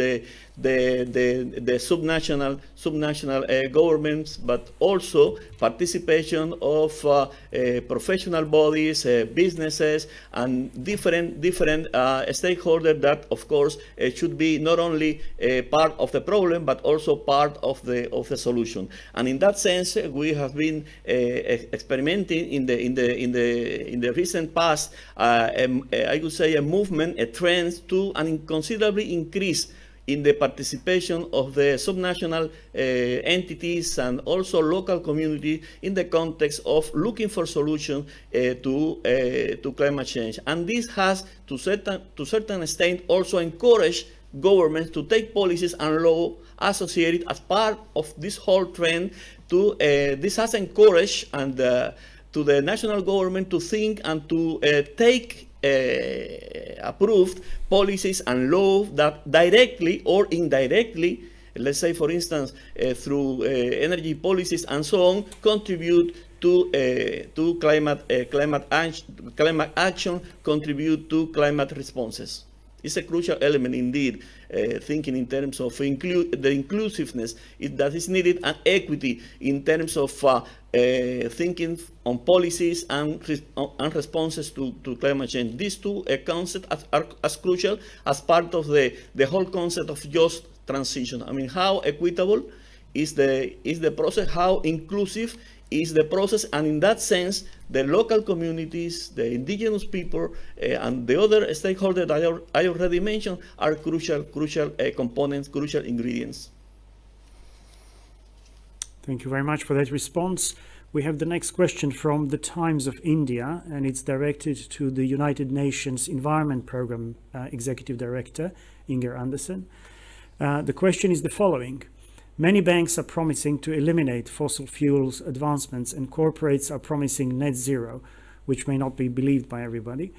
the subnational governments, but also participation of professional bodies, businesses, and different stakeholders that, of course, should be not only part of the problem but also part of the solution. And in that sense, we have been experimenting in the recent past, I would say, a movement, a trend to an considerably increase in the participation of the subnational entities and also local community in the context of looking for solutions to climate change. And this has, to certain extent, also encouraged governments to take policies and law associated as part of this whole trend. This has encouraged and to the national government to think and to take approved policies and laws that directly or indirectly, let's say, for instance, through energy policies and so on, contribute to climate action, contribute to climate responses. It's a crucial element indeed, thinking in terms of the inclusiveness that is needed and equity in terms of thinking on policies and responses to climate change. These two concepts are as crucial as part of the whole concept of just transition. I mean, how equitable is the process, how inclusive is the process, and in that sense, the local communities, the indigenous people, and the other stakeholders that I already mentioned are crucial components, crucial ingredients. Thank you very much for that response. We have the next question from the Times of India, and it's directed to the United Nations Environment Programme Executive Director, Inger Andersen. The question is the following. Many banks are promising to eliminate fossil fuels advancements, and corporates are promising net zero, which may not be believed by everybody.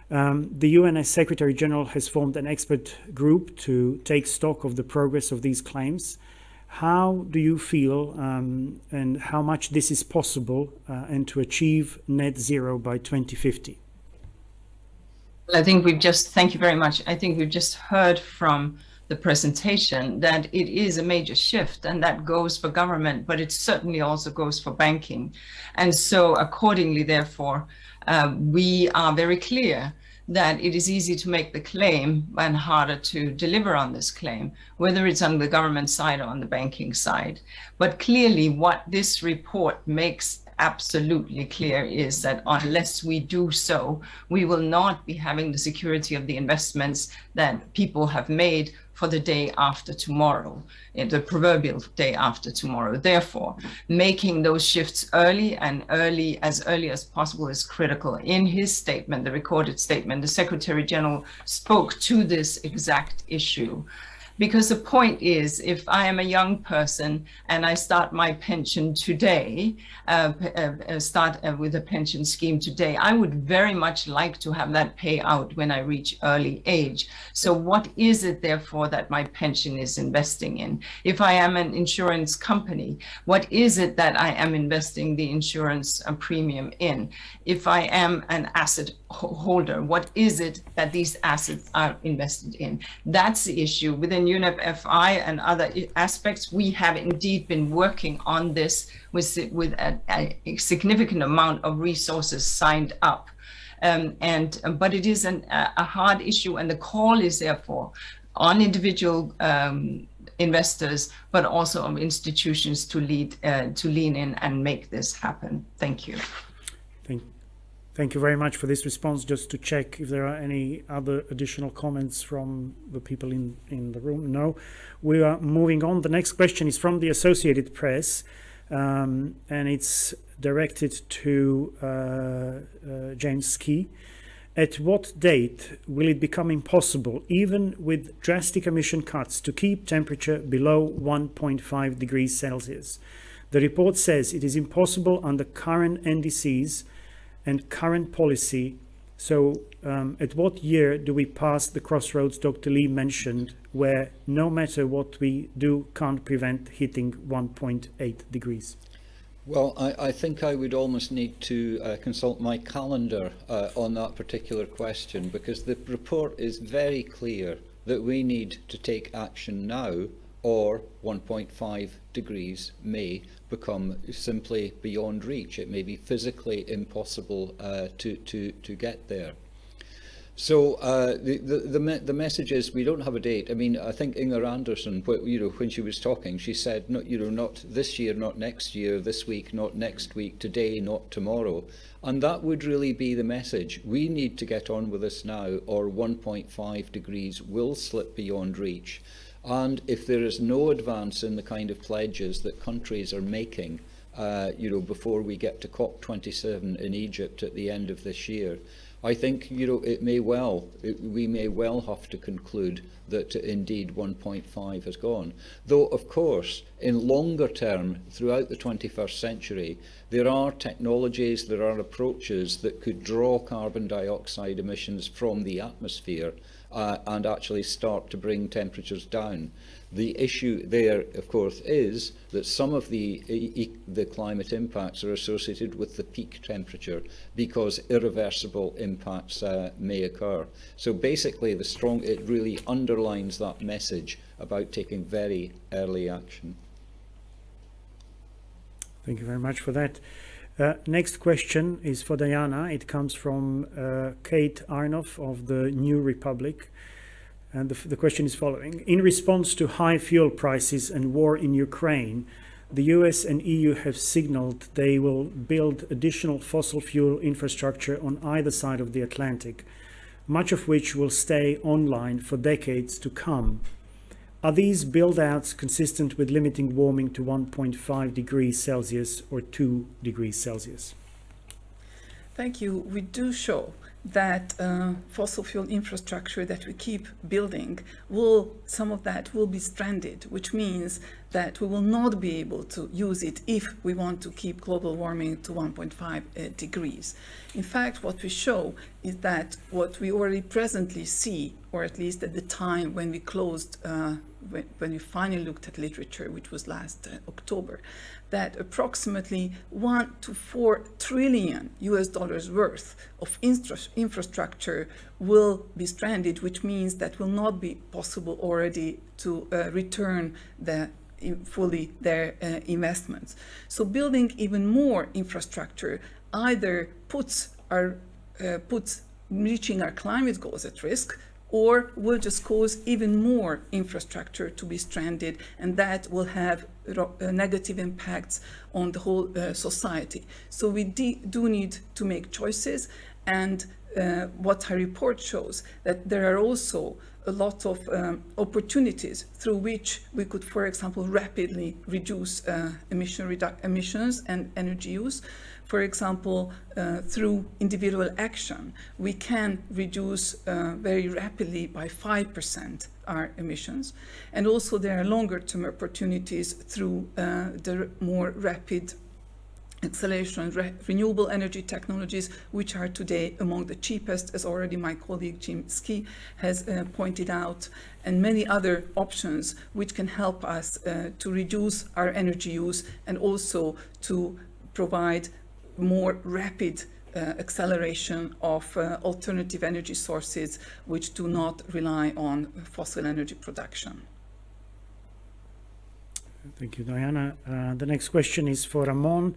The UN Secretary General has formed an expert group to take stock of the progress of these claims. How do you feel and how much this is possible and to achieve net zero by 2050? Well, thank you very much. I think we've just heard from the presentation that it is a major shift, and that goes for government, but it certainly also goes for banking. And so accordingly, therefore, we are very clear that it is easy to make the claim and harder to deliver on this claim, whether it's on the government side or on the banking side. But clearly what this report makes absolutely clear is that unless we do so, we will not be having the security of the investments that people have made for the day after tomorrow, the proverbial day after tomorrow. Therefore, making those shifts as early as possible is critical. In his statement, the recorded statement, the Secretary General spoke to this exact issue. Because the point is, if I am a young person and I start my pension today, with a pension scheme today, I would very much like to have that pay out when I reach early age. So what is it, therefore, that my pension is investing in? If I am an insurance company, what is it that I am investing the insurance premium in? If I am an asset holder, what is it that these assets are invested in? That's the issue. Within UNEP FI and other aspects, we have indeed been working on this with a significant amount of resources signed up. But it is a hard issue, and the call is therefore on individual investors, but also on institutions to lean in and make this happen. Thank you. Thank you very much for this response. Just to check if there are any other additional comments from the people in the room. No. We are moving on. The next question is from the Associated Press, and it's directed to James Key. At what date will it become impossible, even with drastic emission cuts, to keep temperature below 1.5 degrees Celsius? The report says it is impossible under current NDCs and current policy. So at what year do we pass the crossroads Dr. Lee mentioned, where no matter what we do can't prevent hitting 1.8 degrees? Well, I think I would almost need to consult my calendar on that particular question, because the report is very clear that we need to take action now, or 1.5 degrees may become simply beyond reach. It may be physically impossible to get there. So the message is we don't have a date. I mean, I think Inger Anderson, when she was talking, she said, not this year, not next year, this week, not next week, today, not tomorrow. And that would really be the message. We need to get on with this now, or 1.5 degrees will slip beyond reach. And if there is no advance in the kind of pledges that countries are making, before we get to COP27 in Egypt at the end of this year, I think we may well have to conclude that indeed 1.5 has gone. Though, of course, in longer term, throughout the 21st century, there are technologies, there are approaches that could draw carbon dioxide emissions from the atmosphere and actually start to bring temperatures down. The issue there, of course, is that some of the climate impacts are associated with the peak temperature because irreversible impacts may occur. So basically, it really underlines that message about taking very early action. Thank you very much for that. Next question is for Diana. It comes from Kate Arnoff of the New Republic. And the question is following. In response to high fuel prices and war in Ukraine, the US and EU have signaled they will build additional fossil fuel infrastructure on either side of the Atlantic, much of which will stay online for decades to come. Are these build-outs consistent with limiting warming to 1.5 degrees Celsius or 2 degrees Celsius? Thank you. We do show that fossil fuel infrastructure that we keep building, some of that will be stranded, which means that we will not be able to use it if we want to keep global warming to 1.5 degrees. In fact, what we show is that what we already presently see, or at least at the time when we closed, when we finally looked at literature, which was last October, that approximately 1 to 4 trillion US dollars worth of infrastructure will be stranded, which means that will not be possible already to return fully their investments. So building even more infrastructure either puts reaching our climate goals at risk, or will just cause even more infrastructure to be stranded, and that will have negative impacts on the whole society. So we do need to make choices, and what our report shows that there are also a lot of opportunities through which we could, for example, rapidly reduce emissions and energy use. For example, through individual action, we can reduce very rapidly by 5% our emissions. And also there are longer-term opportunities through the more rapid acceleration of renewable energy technologies, which are today among the cheapest, as already my colleague Jim Ski has pointed out, and many other options which can help us to reduce our energy use and also to provide more rapid acceleration of alternative energy sources which do not rely on fossil energy production. Thank you, Diana. The next question is for Ramon.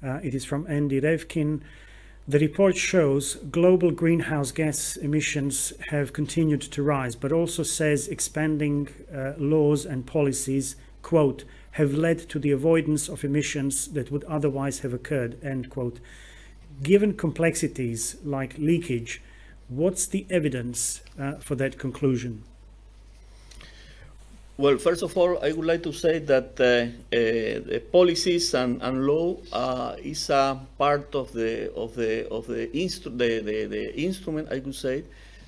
It is from Andy Revkin. The report shows global greenhouse gas emissions have continued to rise, but also says expanding laws and policies, quote, have led to the avoidance of emissions that would otherwise have occurred, end quote. Given complexities like leakage, what's the evidence for that conclusion? Well, first of all, I would like to say that the policies and law is a part of the instrument, I could say,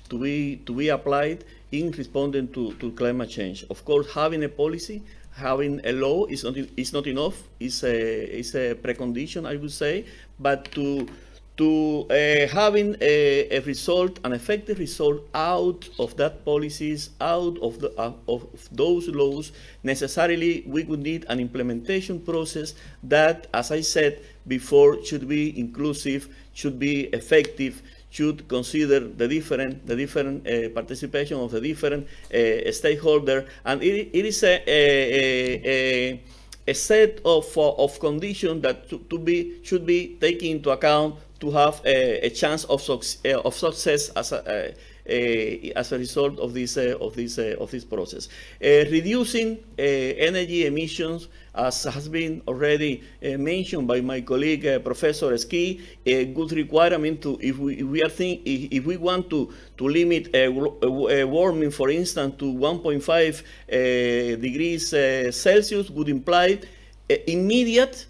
to be applied in responding to climate change. Of course, having a policy, having a law is not enough. It's a precondition, I would say, but to having a result, an effective result out of that policies, out of those laws, necessarily we would need an implementation process that, as I said before, should be inclusive, should be effective, should consider the different participation of the different stakeholders, and it is a set of conditions that should be taken into account to have a chance of success as a result of this process. Reducing energy emissions, as has been already mentioned by my colleague Professor Ski, a good requirement to, if we want to limit warming, for instance, to 1.5 degrees Celsius, would imply immediate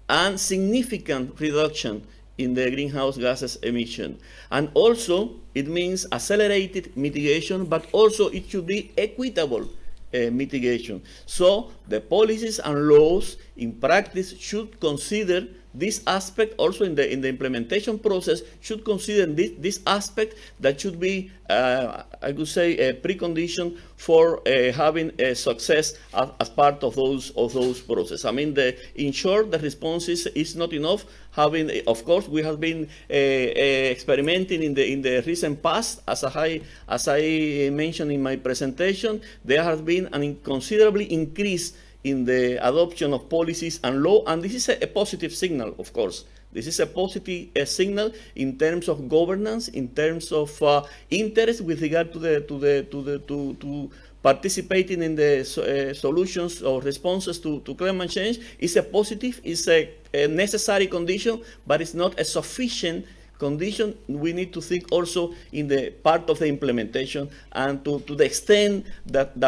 and significant reduction in the greenhouse gases emission. And also, it means accelerated mitigation, but also it should be equitable mitigation. So the policies and laws in practice should consider this aspect. Also in the implementation process should consider this aspect that should be, I would say, a precondition for having a success as part of those processes. I mean, in short, the response is not enough. Of course, we have been experimenting in the recent past. As I mentioned in my presentation, there has been an considerable increase in the adoption of policies and law, and this is a positive signal, of course. This is a positive signal in terms of governance, in terms of interest with regard to participating in the solutions or responses to climate change. Is a positive, is a necessary condition, but it's not a sufficient condition. We need to think also in the part of the implementation, and to the extent that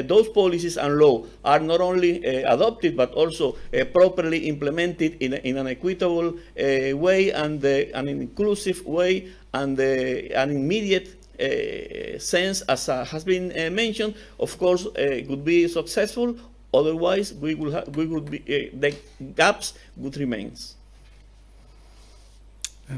those policies and law are not only adopted but also properly implemented in an equitable way, and an inclusive way, and an immediate sense, as has been mentioned. Of course, could be successful. Otherwise, the gaps would remain.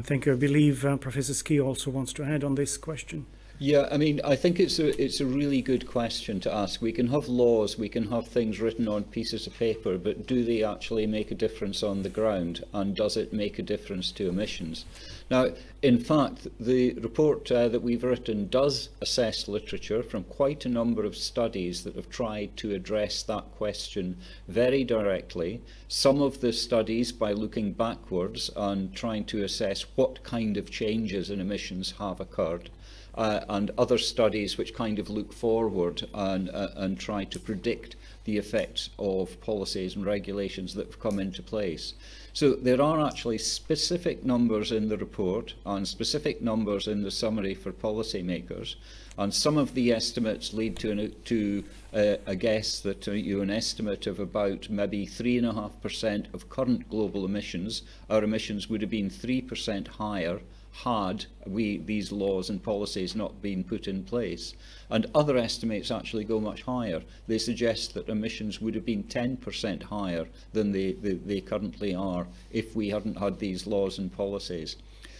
Thank you. I believe Professor Ski also wants to add on this question. Yeah, I mean, I think it's a really good question to ask. We can have laws, we can have things written on pieces of paper, but do they actually make a difference on the ground? And does it make a difference to emissions? Now, in fact, the report that we've written does assess literature from quite a number of studies that have tried to address that question very directly. Some of the studies by looking backwards and trying to assess what kind of changes in emissions have occurred. And other studies which kind of look forward and try to predict the effects of policies and regulations that have come into place. So there are actually specific numbers in the report and specific numbers in the summary for policymakers, and some of the estimates lead to a guess that an estimate of about maybe 3.5% of current global emissions. Our emissions would have been 3% higher had these laws and policies not been put in place. And other estimates actually go much higher. They suggest that emissions would have been 10% higher than they currently are if we hadn't had these laws and policies.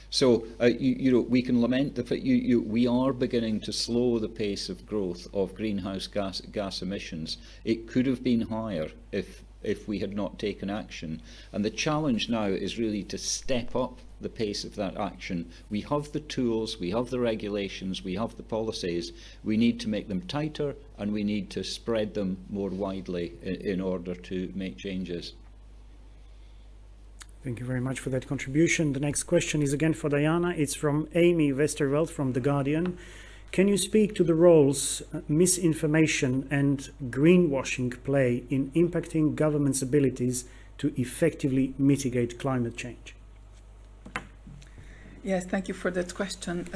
So, we can lament the fact we are beginning to slow the pace of growth of greenhouse gas emissions. It could have been higher if we had not taken action. And the challenge now is really to step up the pace of that action. We have the tools, we have the regulations, we have the policies. We need to make them tighter, and we need to spread them more widely in order to make changes. Thank you very much for that contribution. The next question is again for Diana. It's from Amy Westerveld from The Guardian. Can you speak to the roles misinformation and greenwashing play in impacting governments' abilities to effectively mitigate climate change? Yes, thank you for that question.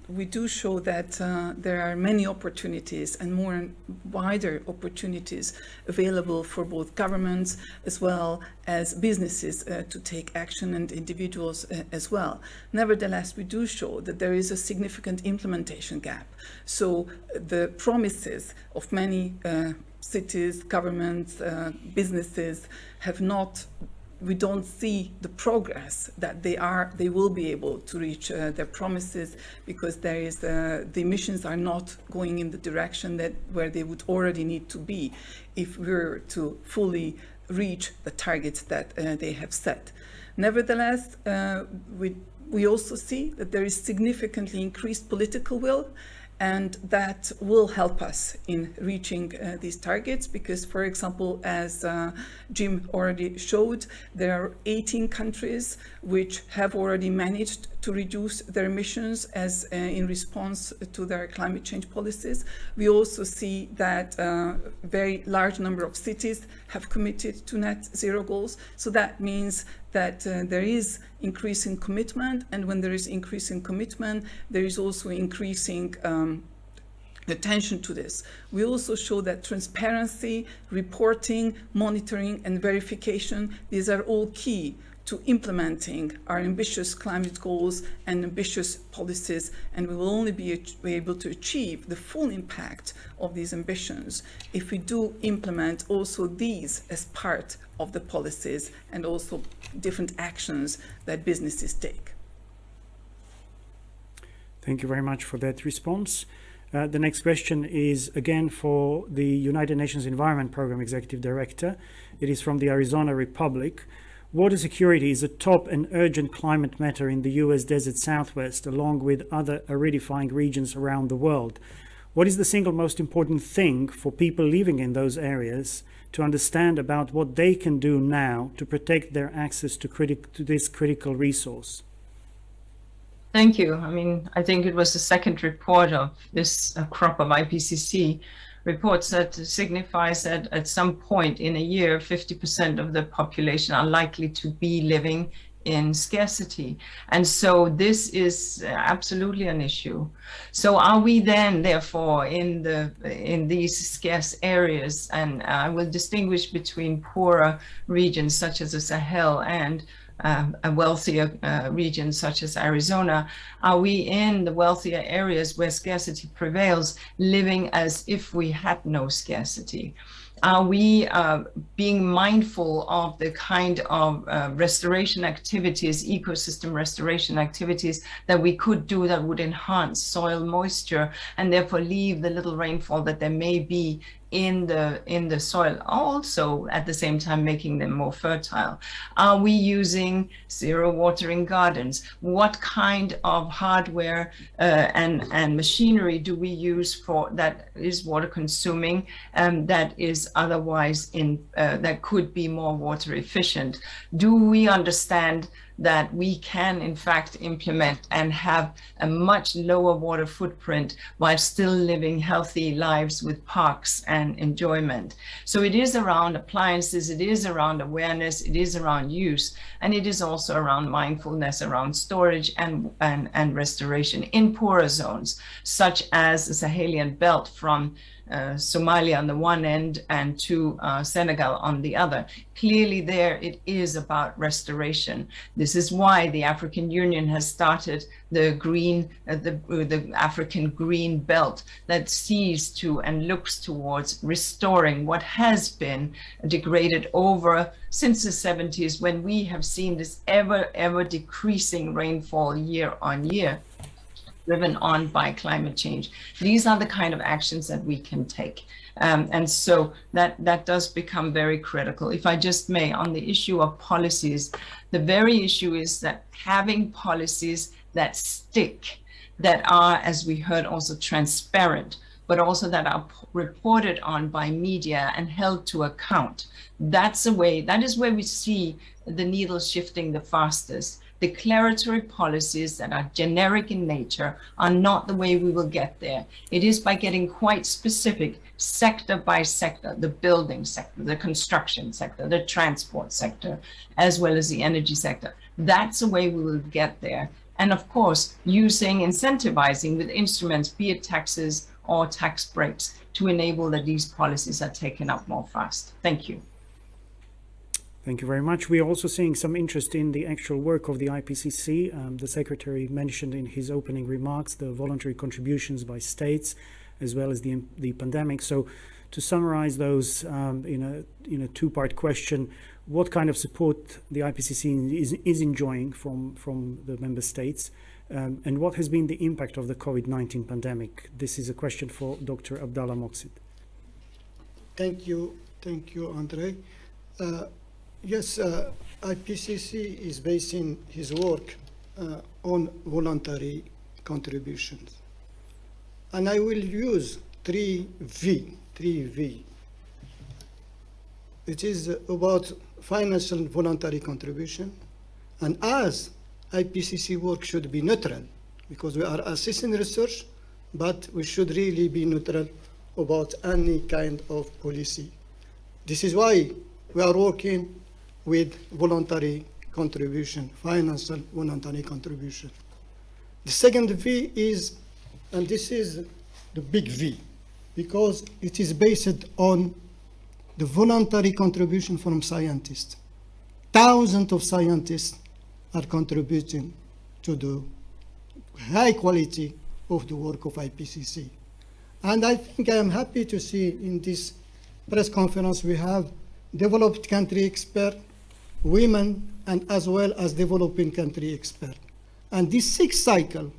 We do show that there are many opportunities and more wider opportunities available for both governments as well as businesses to take action, and individuals as well. Nevertheless, we do show that there is a significant implementation gap. So the promises of many cities, governments, businesses have not. We don't see the progress that they will be able to reach their promises, because there is the emissions are not going in the direction where they would already need to be if we were to fully reach the targets that they have set. Nevertheless, We also see that there is significantly increased political will, and that will help us in reaching these targets because, for example, as Jim already showed, there are 18 countries which have already managed to reduce their emissions as in response to their climate change policies. We also see that a very large number of cities have committed to net zero goals. So that means that there is increasing commitment, and when there is increasing commitment, there is also increasing attention to this. We also show that transparency, reporting, monitoring, and verification, these are all key to implementing our ambitious climate goals and ambitious policies, and we will only be able to achieve the full impact of these ambitions if we do implement also these as part of the policies and also different actions that businesses take. Thank you very much for that response. The next question is again for the United Nations Environment Programme Executive Director. It is from the Arizona Republic. Water security is a top and urgent climate matter in the US desert Southwest, along with other aridifying regions around the world. What is the single most important thing for people living in those areas to understand about what they can do now to protect their access to this critical resource? Thank you. I mean, I think it was the second report of this crop of IPCC reports that signifies that at some point in a year, 50% of the population are likely to be living in scarcity. And so this is absolutely an issue. So are we then, therefore, in these scarce areas, and I will distinguish between poorer regions such as the Sahel and a wealthier region such as Arizona, are we in the wealthier areas where scarcity prevails, living as if we had no scarcity? Are we being mindful of the kind of restoration activities, ecosystem restoration activities that we could do that would enhance soil moisture and therefore leave the little rainfall that there may be in the soil, also at the same time making them more fertile? Are we using zero watering gardens? What kind of hardware and machinery do we use for that is water consuming and that is otherwise that could be more water efficient? Do we understand that we can in fact implement and have a much lower water footprint while still living healthy lives with parks and enjoyment? So it is around appliances, it is around awareness, it is around use, and it is also around mindfulness, around storage and restoration in poorer zones, such as the Sahelian belt from Somalia on the one end and to Senegal on the other. Clearly there it is about restoration. This is why the African Union has started the African Green Belt that sees to and looks towards restoring what has been degraded over since the 70s, when we have seen this ever decreasing rainfall year on year, driven on by climate change. These are the kind of actions that we can take. And so that does become very critical. If I just may, on the issue of policies, the very issue is that having policies that stick, that are, as we heard, also transparent, but also that are reported on by media and held to account. That is where we see the needle shifting the fastest. Declaratory policies that are generic in nature are not the way we will get there. It is by getting quite specific, sector by sector, the building sector, the construction sector, the transport sector, as well as the energy sector. That's the way we will get there. And of course, incentivizing with instruments, be it taxes or tax breaks, to enable that these policies are taken up more fast. Thank you. Thank you very much. We are also seeing some interest in the actual work of the IPCC. The Secretary mentioned in his opening remarks the voluntary contributions by states, as well as the pandemic. So to summarize those in a two-part question, what kind of support the IPCC is enjoying from the member states, and what has been the impact of the COVID-19 pandemic? This is a question for Dr. Abdallah Moqsid. Thank you, Andre. Yes, IPCC is basing his work on voluntary contributions. And I will use 3V. It is about financial voluntary contribution. And as IPCC work should be neutral, because we are assessing research, but we should really be neutral about any kind of policy. This is why we are working with voluntary contribution, financial voluntary contribution. The second V is, and this is the big V, because it is based on the voluntary contribution from scientists. Thousands of scientists are contributing to the high quality of the work of IPCC. And I think I am happy to see in this press conference we have developed country experts, women, and as well as developing country experts. And this sixth cycle,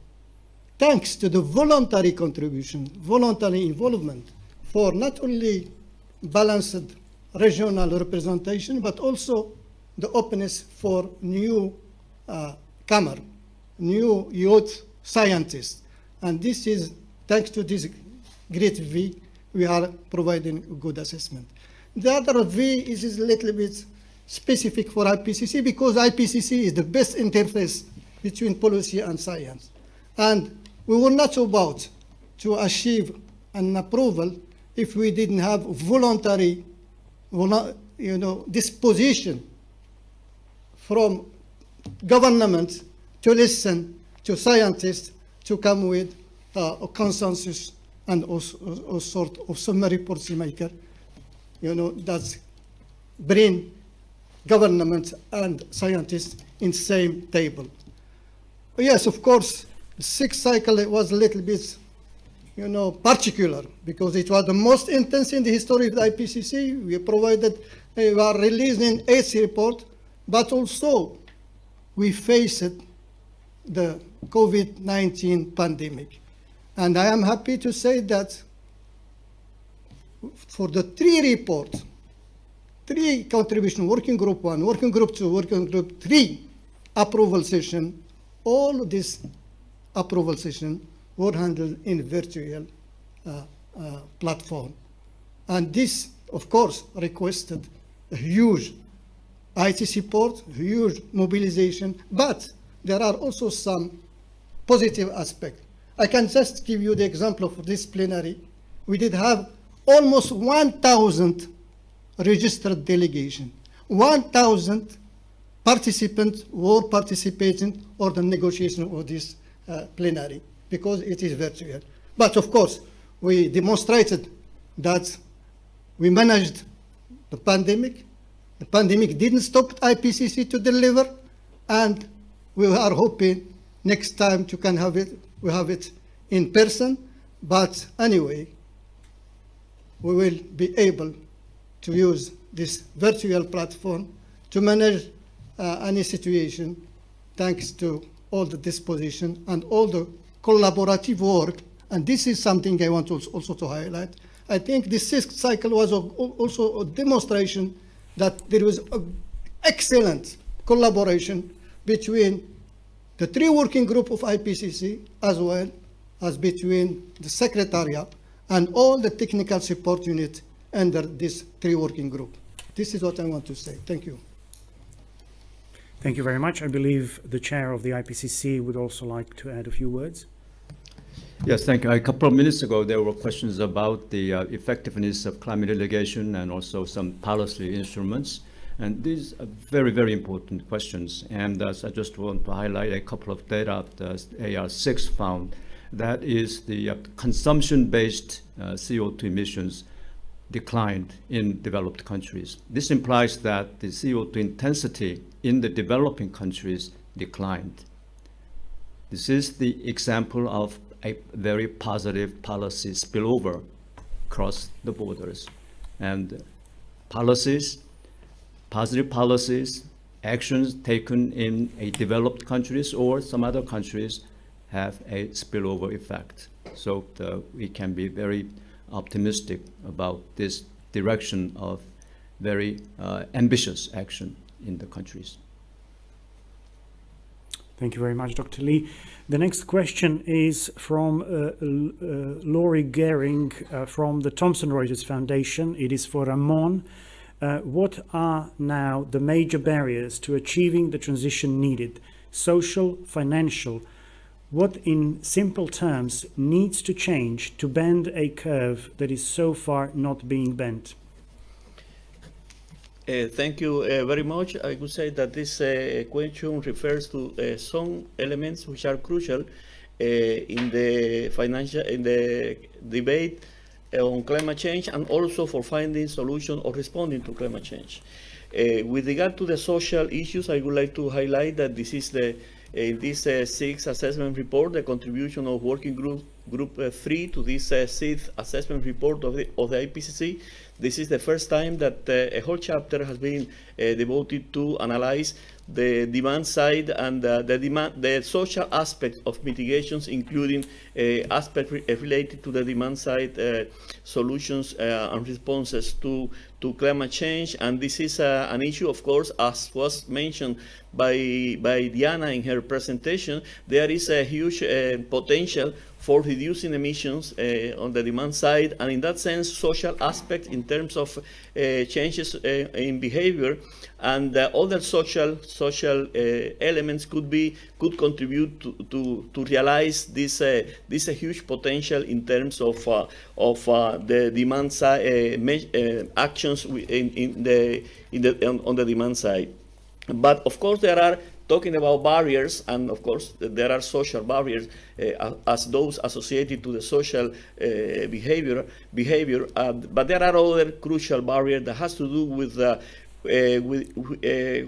thanks to the voluntary contribution, voluntary involvement for not only balanced regional representation, but also the openness for new new youth scientists. And this is, thanks to this great V, we are providing a good assessment. The other V is a little bit specific for IPCC, because IPCC is the best interface between policy and science. And we were not about to achieve an approval if we didn't have voluntary disposition from government to listen to scientists to come with a consensus and a sort of summary policy maker, that bring government and scientists in same table. Yes, of course, the sixth cycle was a little bit, particular, because it was the most intense in the history of the IPCC. We are releasing 8th report, but also we faced the COVID-19 pandemic. And I am happy to say that for the 3 reports, 3 contribution, working group 1, working group 2, working group 3 approval session, all of this approval session were handled in virtual platform. And this, of course, requested a huge IT support, huge mobilization, but there are also some positive aspects. I can just give you the example of this plenary. We did have almost 1,000 registered delegation. 1,000 participants were participating or the negotiation of this plenary, because it is virtual. But of course, we demonstrated that we managed the pandemic. The pandemic didn't stop IPCC to deliver, and we are hoping next time to can have it, we have it in person. But anyway, we will be able to use this virtual platform to manage any situation, thanks to all the disposition and all the collaborative work. And this is something I want also to highlight. I think the 6th cycle was also a demonstration that there was excellent collaboration between the 3 working group of IPCC, as well as between the Secretariat and all the technical support unit under this 3 working group. This is what I want to say. Thank you. Thank you very much. I believe the chair of the IPCC would also like to add a few words. Yes, thank you. A couple of minutes ago, there were questions about the effectiveness of climate litigation and also some policy instruments. And these are very, very important questions. And I just want to highlight a couple of data that AR6 found. That is the consumption-based CO2 emissions declined in developed countries. This implies that the CO2 intensity in the developing countries declined. This is the example of a very positive policy spillover across the borders. And positive policies, actions taken in a developed countries or some other countries have a spillover effect. So we can be very optimistic about this direction of very ambitious action in the countries. Thank you very much, Dr. Lee. The next question is from Laurie Gehring from the Thomson Reuters Foundation. It is for Ramon. What are now the major barriers to achieving the transition needed? Social, financial? What, in simple terms, needs to change to bend a curve that is so far not being bent? Thank you very much. I would say that this question refers to some elements which are crucial in the debate on climate change, and also for finding solutions or responding to climate change. With regard to the social issues, I would like to highlight that this is in this sixth assessment report, the contribution of Working Group 3 to this sixth assessment report of the IPCC. This is the first time that a whole chapter has been devoted to analyze the demand side and the social aspect of mitigations, including aspects related to the demand side solutions and responses to climate change. And this is an issue, of course, as was mentioned by Diana in her presentation. There is a huge potential for reducing emissions on the demand side, and in that sense, social aspects in terms of changes in behavior and other social elements could contribute to realize this huge potential in terms of the demand side actions on the demand side. But of course, there are, talking about barriers, and of course there are social barriers as those associated to the social behavior, but there are other crucial barriers that has to do with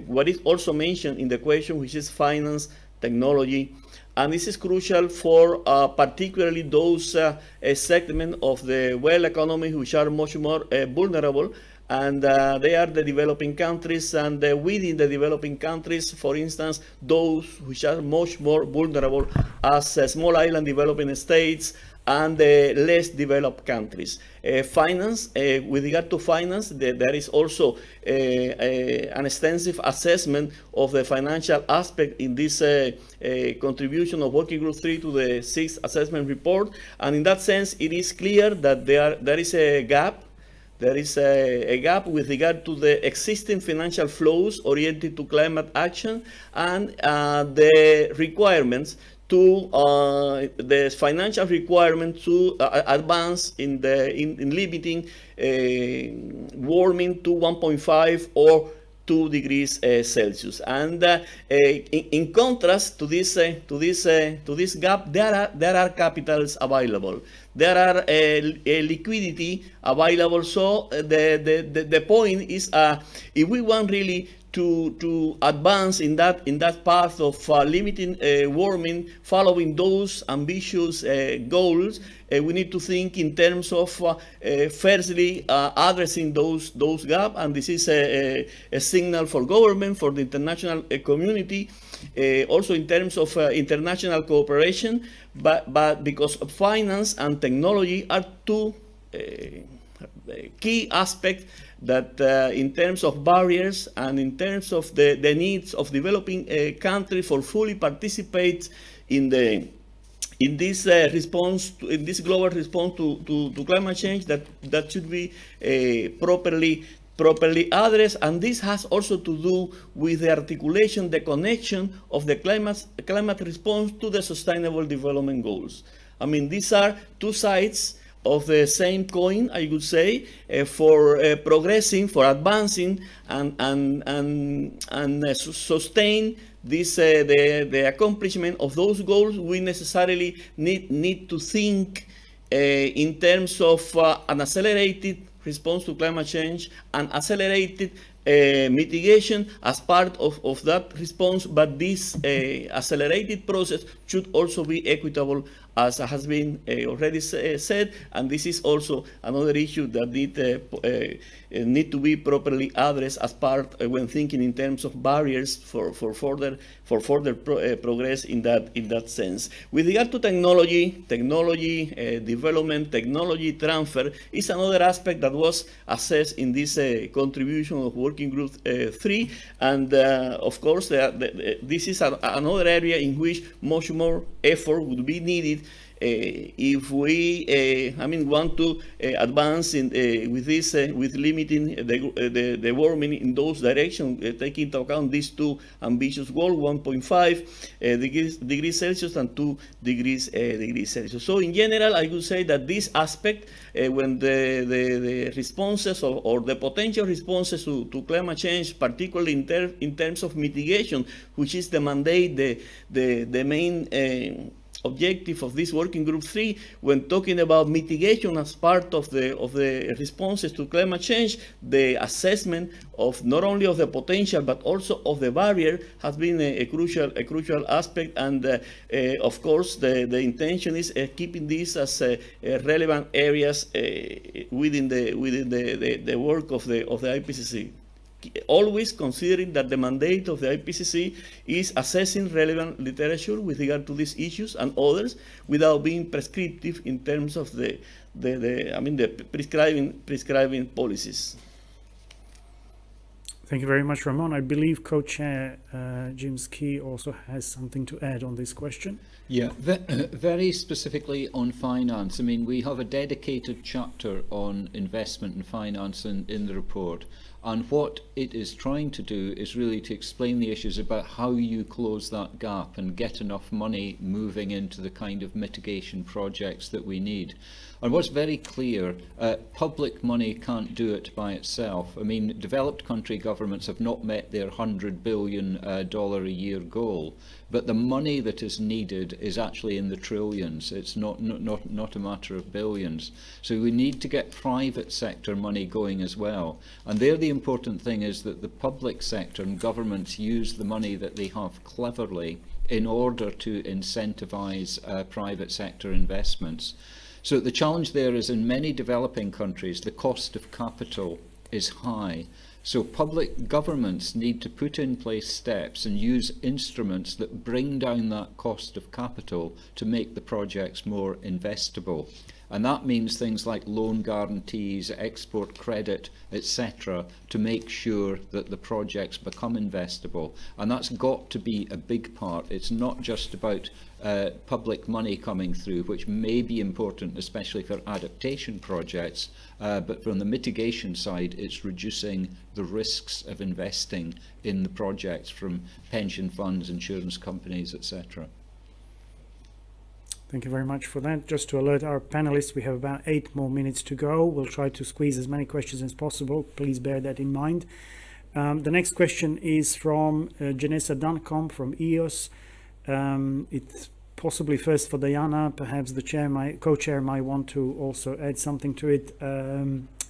what is also mentioned in the question, which is finance, technology, and this is crucial for particularly those segments of the world economy which are much more vulnerable. And they are the developing countries, and within the developing countries, for instance, those which are much more vulnerable as small island developing states and less developed countries. Finance, with regard to finance, there is also an extensive assessment of the financial aspect in this contribution of Working Group 3 to the 6th assessment report. And in that sense, it is clear that there is a gap. There is a gap with regard to the existing financial flows oriented to climate action and the requirements to the financial requirement to advance in limiting warming to 1.5 or 2 degrees Celsius. And in contrast to this gap, there are capitals available. There are liquidity available. So the point is, if we want really to advance in that path of limiting warming, following those ambitious goals, we need to think in terms of firstly addressing those gaps, and this is a signal for government, for the international community, also in terms of international cooperation, but because finance and technology are two key aspects that in terms of barriers and in terms of the needs of developing countries for fully participate in this response, in this global response to climate change, that should be properly addressed. And this has also to do with the articulation, the connection of the climate response to the Sustainable Development Goals. I mean, these are two sides of the same coin, I would say, for progressing, for advancing, and sustain this the accomplishment of those goals. We necessarily need to think in terms of an accelerated response to climate change and accelerated mitigation as part of that response, but this accelerated process should also be equitable as has been already said, and this is also another issue that need to be properly addressed as part when thinking in terms of barriers for further progress in that sense. With regard to technology development, technology transfer is another aspect that was assessed in this contribution of Working Group 3, and of course this is another area in which much more effort would be needed if we, want to advance with limiting the warming in those directions, taking into account these two ambitious goals: 1.5 degrees Celsius and 2 degrees Celsius. So in general, I would say that this aspect, when the responses or the potential responses to climate change, particularly in terms of mitigation, which is the mandate, the main objective of this Working Group 3, when talking about mitigation as part of the responses to climate change, the assessment of not only of the potential but also of the barrier has been a crucial aspect, and of course the intention is keeping these as relevant areas within the work of the IPCC. Always considering that the mandate of the IPCC is assessing relevant literature with regard to these issues and others, without being prescriptive in terms of the prescribing policies. Thank you very much, Ramon. I believe Co-Chair Jim Ski also has something to add on this question. Yeah, very specifically on finance. I mean, we have a dedicated chapter on investment and finance in the report. And what it is trying to do is really to explain the issues about how you close that gap and get enough money moving into the kind of mitigation projects that we need. And what's very clear, public money can't do it by itself. I mean, developed country governments have not met their $100 billion a year goal, but the money that is needed is actually in the trillions. It's not a matter of billions. So we need to get private sector money going as well. And there the important thing is that the public sector and governments use the money that they have cleverly in order to incentivize private sector investments. So the challenge there is, in many developing countries, the cost of capital is high. So public governments need to put in place steps and use instruments that bring down that cost of capital to make the projects more investable. And that means things like loan guarantees, export credit, etc., to make sure that the projects become investable. And that's got to be a big part. It's not just about public money coming through, which may be important, especially for adaptation projects, but from the mitigation side, it's reducing the risks of investing in the projects from pension funds, insurance companies, etc. Thank you very much for that. Just to alert our panelists, we have about 8 more minutes to go. We'll try to squeeze as many questions as possible. Please bear that in mind. The next question is from Janessa Duncombe from EOS. It's possibly first for Diana. Perhaps the co-chair might want to also add something to it.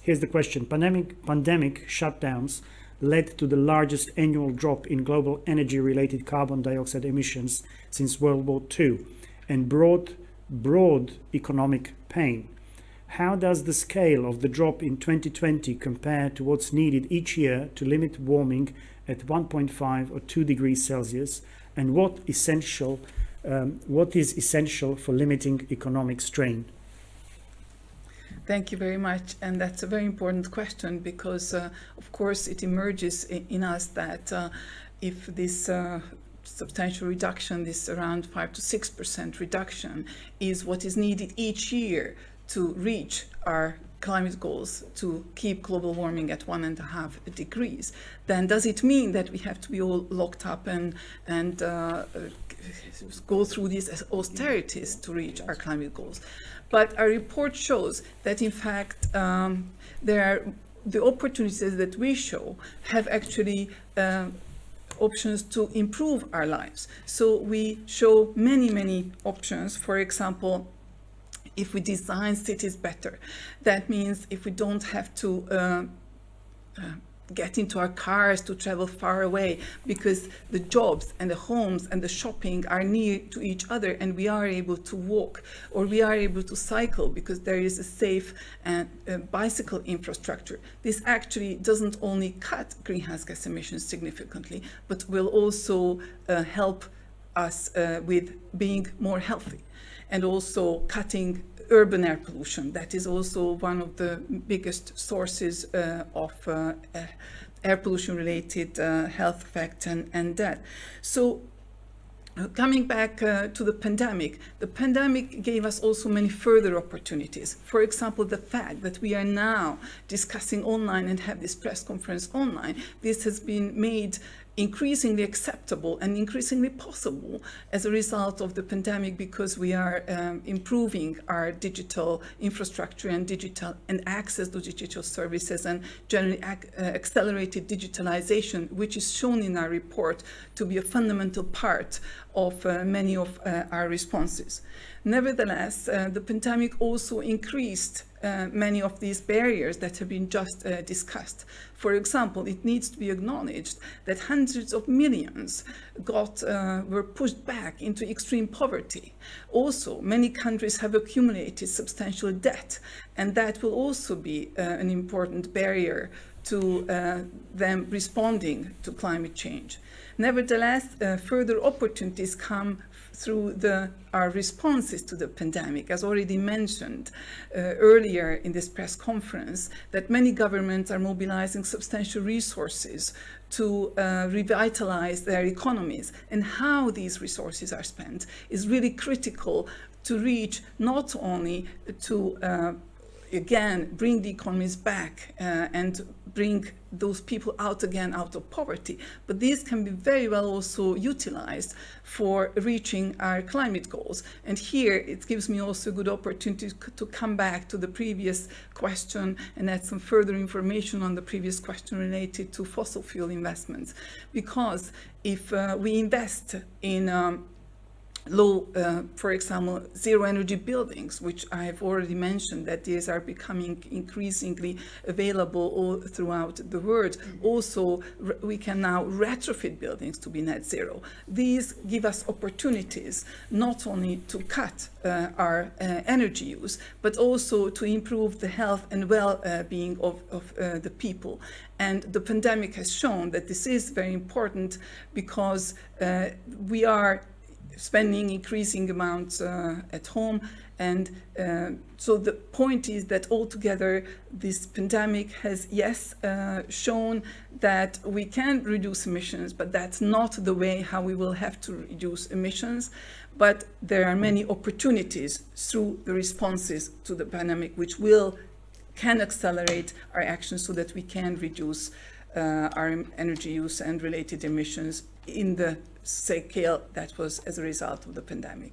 Here's the question. Pandemic shutdowns led to the largest annual drop in global energy-related carbon dioxide emissions since World War II. And broad economic pain. How does the scale of the drop in 2020 compare to what's needed each year to limit warming at 1.5 or 2 degrees Celsius? And what is essential for limiting economic strain? Thank you very much. And that's a very important question because, of course, it emerges in us that if this substantial reduction, this around 5 to 6% reduction, is what is needed each year to reach our climate goals, to keep global warming at 1.5 degrees, then does it mean that we have to be all locked up and go through these austerities to reach our climate goals? But our report shows that, in fact, the opportunities that we show have actually options to improve our lives. So we show many options. For example, if we design cities better, that means if we don't have to get into our cars to travel far away, because the jobs and the homes and the shopping are near to each other, and we are able to walk, or we are able to cycle because there is a safe bicycle infrastructure. This actually doesn't only cut greenhouse gas emissions significantly, but will also help us with being more healthy, and also cutting urban air pollution. That is also one of the biggest sources of air pollution related health effects and death. So coming back to the pandemic gave us also many further opportunities. For example, the fact that we are now discussing online and have this press conference online, this has been made increasingly acceptable and increasingly possible as a result of the pandemic, because we are improving our digital infrastructure and access to digital services, and generally accelerated digitalization, which is shown in our report to be a fundamental part of many of our responses. Nevertheless, the pandemic also increased many of these barriers that have been just discussed. For example, it needs to be acknowledged that hundreds of millions were pushed back into extreme poverty. Also, many countries have accumulated substantial debt, and that will also be an important barrier to them responding to climate change. Nevertheless, further opportunities come through our responses to the pandemic. As already mentioned earlier in this press conference, that many governments are mobilizing substantial resources to revitalize their economies, and how these resources are spent is really critical to reach not only to again bring the economies back and bring those people out of poverty, but these can be very well also utilized for reaching our climate goals. And here it gives me also a good opportunity to come back to the previous question and add some further information on the previous question related to fossil fuel investments. Because if we invest in for example, zero energy buildings, which I have already mentioned that these are becoming increasingly available all throughout the world. Also, we can now retrofit buildings to be net zero. These give us opportunities not only to cut our energy use, but also to improve the health and well-being of the people. And the pandemic has shown that this is very important, because we are spending increasing amounts at home. And so the point is that altogether this pandemic has, yes, shown that we can reduce emissions, but that's not the way how we will have to reduce emissions. But there are many opportunities through the responses to the pandemic which can accelerate our actions so that we can reduce our energy use and related emissions in the scale that was as a result of the pandemic.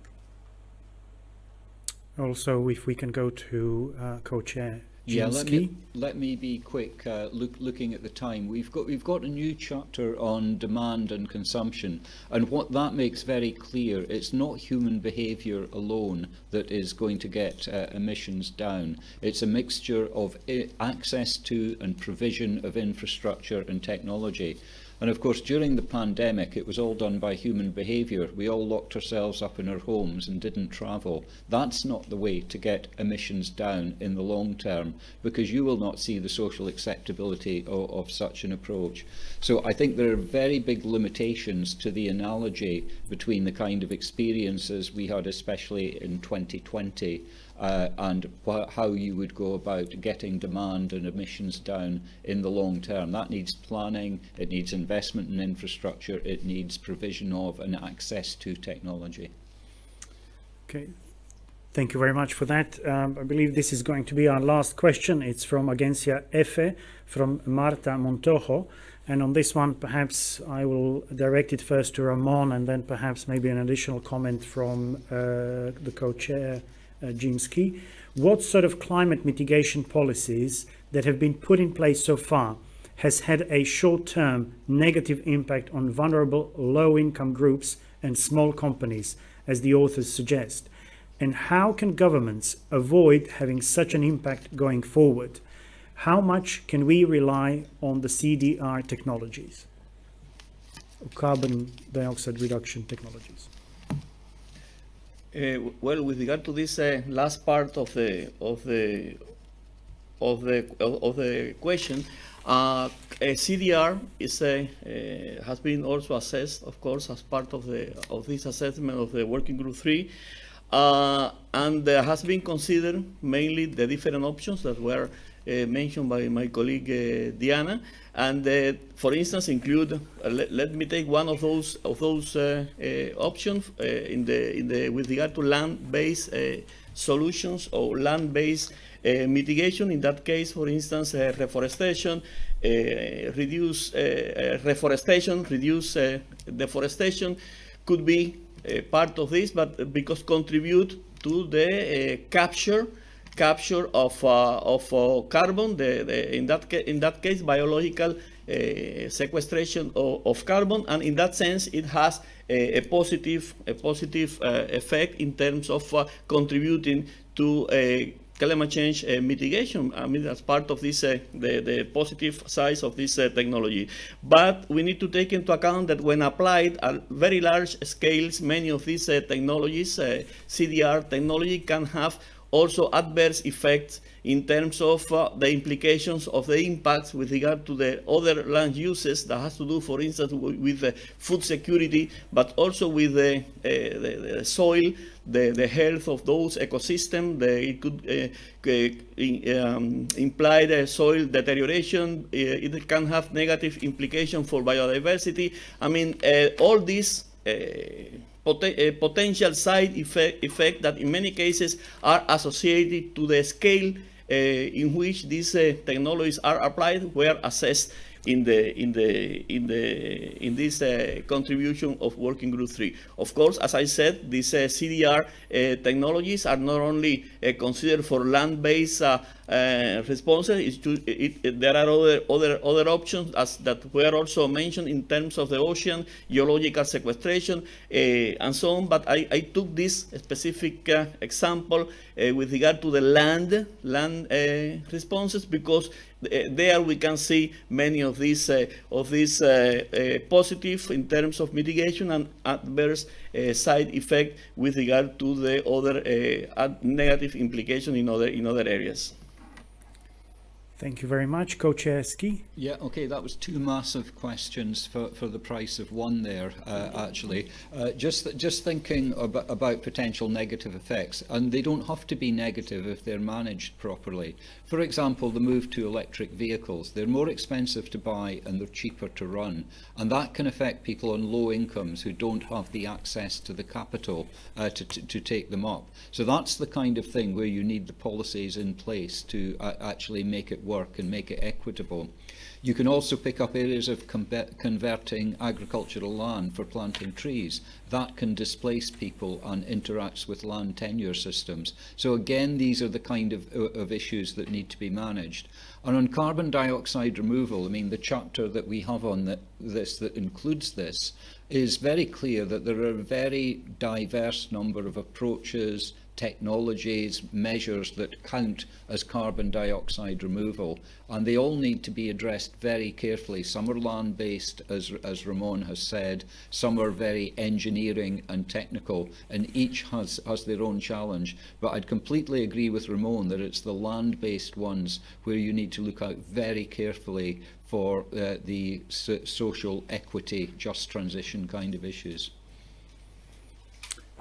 Also, if we can go to co-chair Yeah, Jimski. let me be quick. Looking at the time, we've got a new chapter on demand and consumption, and what that makes very clear, it's not human behaviour alone that is going to get emissions down. It's a mixture of access to and provision of infrastructure and technology. And of course, during the pandemic, it was all done by human behaviour. We all locked ourselves up in our homes and didn't travel. That's not the way to get emissions down in the long term, because you will not see the social acceptability of such an approach. So I think there are very big limitations to the analogy between the kind of experiences we had, especially in 2020, and how you would go about getting demand and emissions down in the long term. That needs planning, it needs investment in infrastructure, it needs provision of and access to technology. Okay, thank you very much for that. I believe this is going to be our last question. It's from Agencia EFE, from Marta Montojo. And on this one, perhaps I will direct it first to Ramon, and then perhaps maybe an additional comment from the co-chair, Jimski. What sort of climate mitigation policies that have been put in place so far has had a short-term negative impact on vulnerable low-income groups and small companies, as the authors suggest? And how can governments avoid having such an impact going forward? How much can we rely on the CDR technologies, carbon dioxide reduction technologies? Well, with regard to this last part of the question, CDR has been also assessed, of course, as part of this assessment of the Working Group 3, and has been considered mainly the different options that were mentioned by my colleague Diana, and for instance include. Let me take one of those options with regard to land-based solutions or land-based mitigation. In that case, for instance, reforestation, reduce deforestation could be part of this, but because contribute to the capture of carbon, in that case biological sequestration of carbon, and in that sense it has a positive effect in terms of contributing to climate change mitigation. I mean, that's part of this the positive side of this technology. But we need to take into account that when applied at very large scales, many of these technologies, CDR technology, can have also adverse effects in terms of the implications of the impacts with regard to the other land uses that has to do, for instance, with food security, but also with the soil, the health of those ecosystems. It could imply the soil deterioration. It can have negative implications for biodiversity. I mean, all these potential side effect that in many cases are associated to the scale in which these technologies are applied were assessed in this contribution of Working Group 3. Of course, as I said, these CDR technologies are not only considered for land-based responses. There are other options that were also mentioned in terms of the ocean, geological sequestration, and so on. But I took this specific example with regard to the land responses, because there we can see many of these positive in terms of mitigation and adverse side effect with regard to the other negative implication in other areas. Thank you very much. Co-Chair Ski. Yeah, okay, that was two massive questions for the price of one there, actually. Just thinking about potential negative effects, and they don't have to be negative if they're managed properly. For example, the move to electric vehicles. They're more expensive to buy and they're cheaper to run, and that can affect people on low incomes who don't have the access to the capital to take them up. So that's the kind of thing where you need the policies in place to actually make it work and make it equitable. You can also pick up areas of converting agricultural land for planting trees. That can displace people and interacts with land tenure systems. So again, these are the kind of issues that need to be managed. And on carbon dioxide removal, I mean, the chapter that we have on this that includes this is very clear that there are a very diverse number of approaches, technologies, measures that count as carbon dioxide removal, and they all need to be addressed very carefully. Some are land-based, as Ramon has said, some are very engineering and technical, and each has their own challenge. But I'd completely agree with Ramon that it's the land-based ones where you need to look out very carefully for the social equity, just transition kind of issues.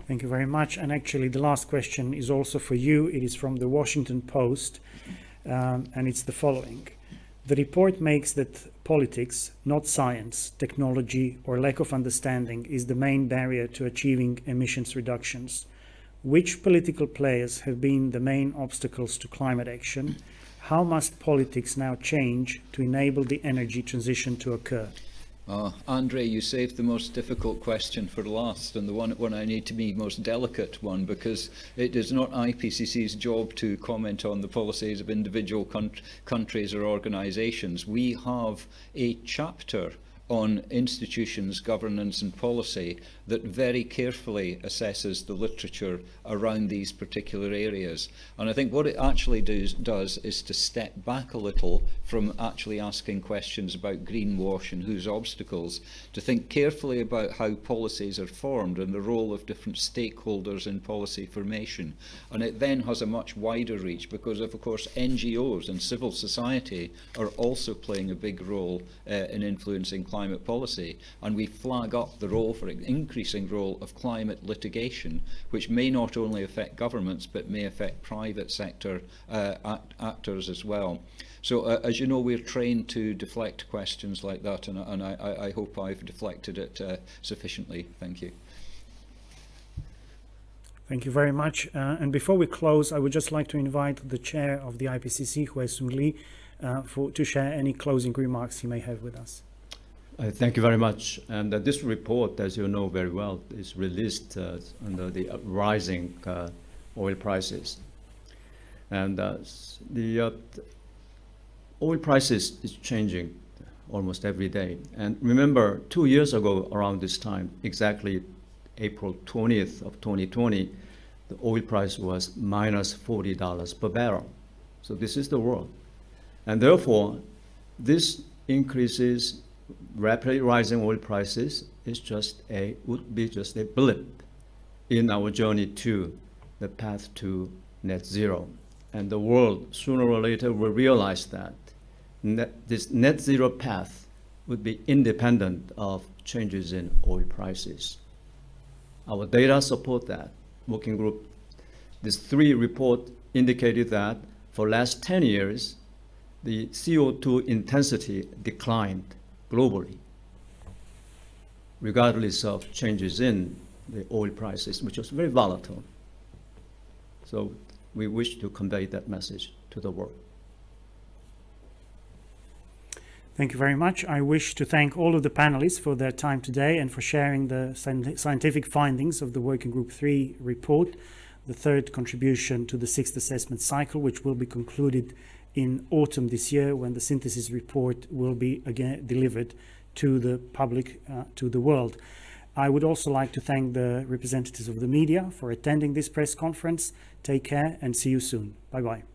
Thank you very much. And actually, the last question is also for you. It is from the Washington Post, and it's the following. The report makes that politics, not science, technology, or lack of understanding is the main barrier to achieving emissions reductions. Which political players have been the main obstacles to climate action? How must politics now change to enable the energy transition to occur? Andre, you saved the most difficult question for last, and the one I need to be most delicate one, because it is not IPCC's job to comment on the policies of individual countries or organisations. We have a chapter on institutions, governance and policy that very carefully assesses the literature around these particular areas. And I think what it actually does is to step back a little from actually asking questions about greenwash and whose obstacles, to think carefully about how policies are formed and the role of different stakeholders in policy formation. And it then has a much wider reach because of course NGOs and civil society are also playing a big role in influencing climate policy, and we flag up the role, for increasing role of climate litigation, which may not only affect governments but may affect private sector actors as well. So as you know, we're trained to deflect questions like that, and I hope I've deflected it sufficiently. Thank you. Thank you very much. And before we close, I would just like to invite the chair of the IPCC, Hwee-Sung Lee, to share any closing remarks he may have with us. Thank you very much. And this report, as you know very well, is released under the rising oil prices. And the oil prices is changing almost every day. And remember, 2 years ago around this time, exactly April 20th of 2020, the oil price was minus $40 per barrel. So this is the world. And therefore, this increases rapidly rising oil prices would be just a blip in our journey to the path to net zero. And the world sooner or later will realize that this net zero path would be independent of changes in oil prices. Our data support that. Working group, this 3 report indicated that for last 10 years, the CO2 intensity declined globally, regardless of changes in the oil prices, which was very volatile. So we wish to convey that message to the world. Thank you very much. I wish to thank all of the panelists for their time today and for sharing the scientific findings of the Working Group 3 report, the 3rd contribution to the 6th assessment cycle, which will be concluded in autumn this year when the synthesis report will be again delivered to the public, to the world. I would also like to thank the representatives of the media for attending this press conference. Take care and see you soon. Bye-bye.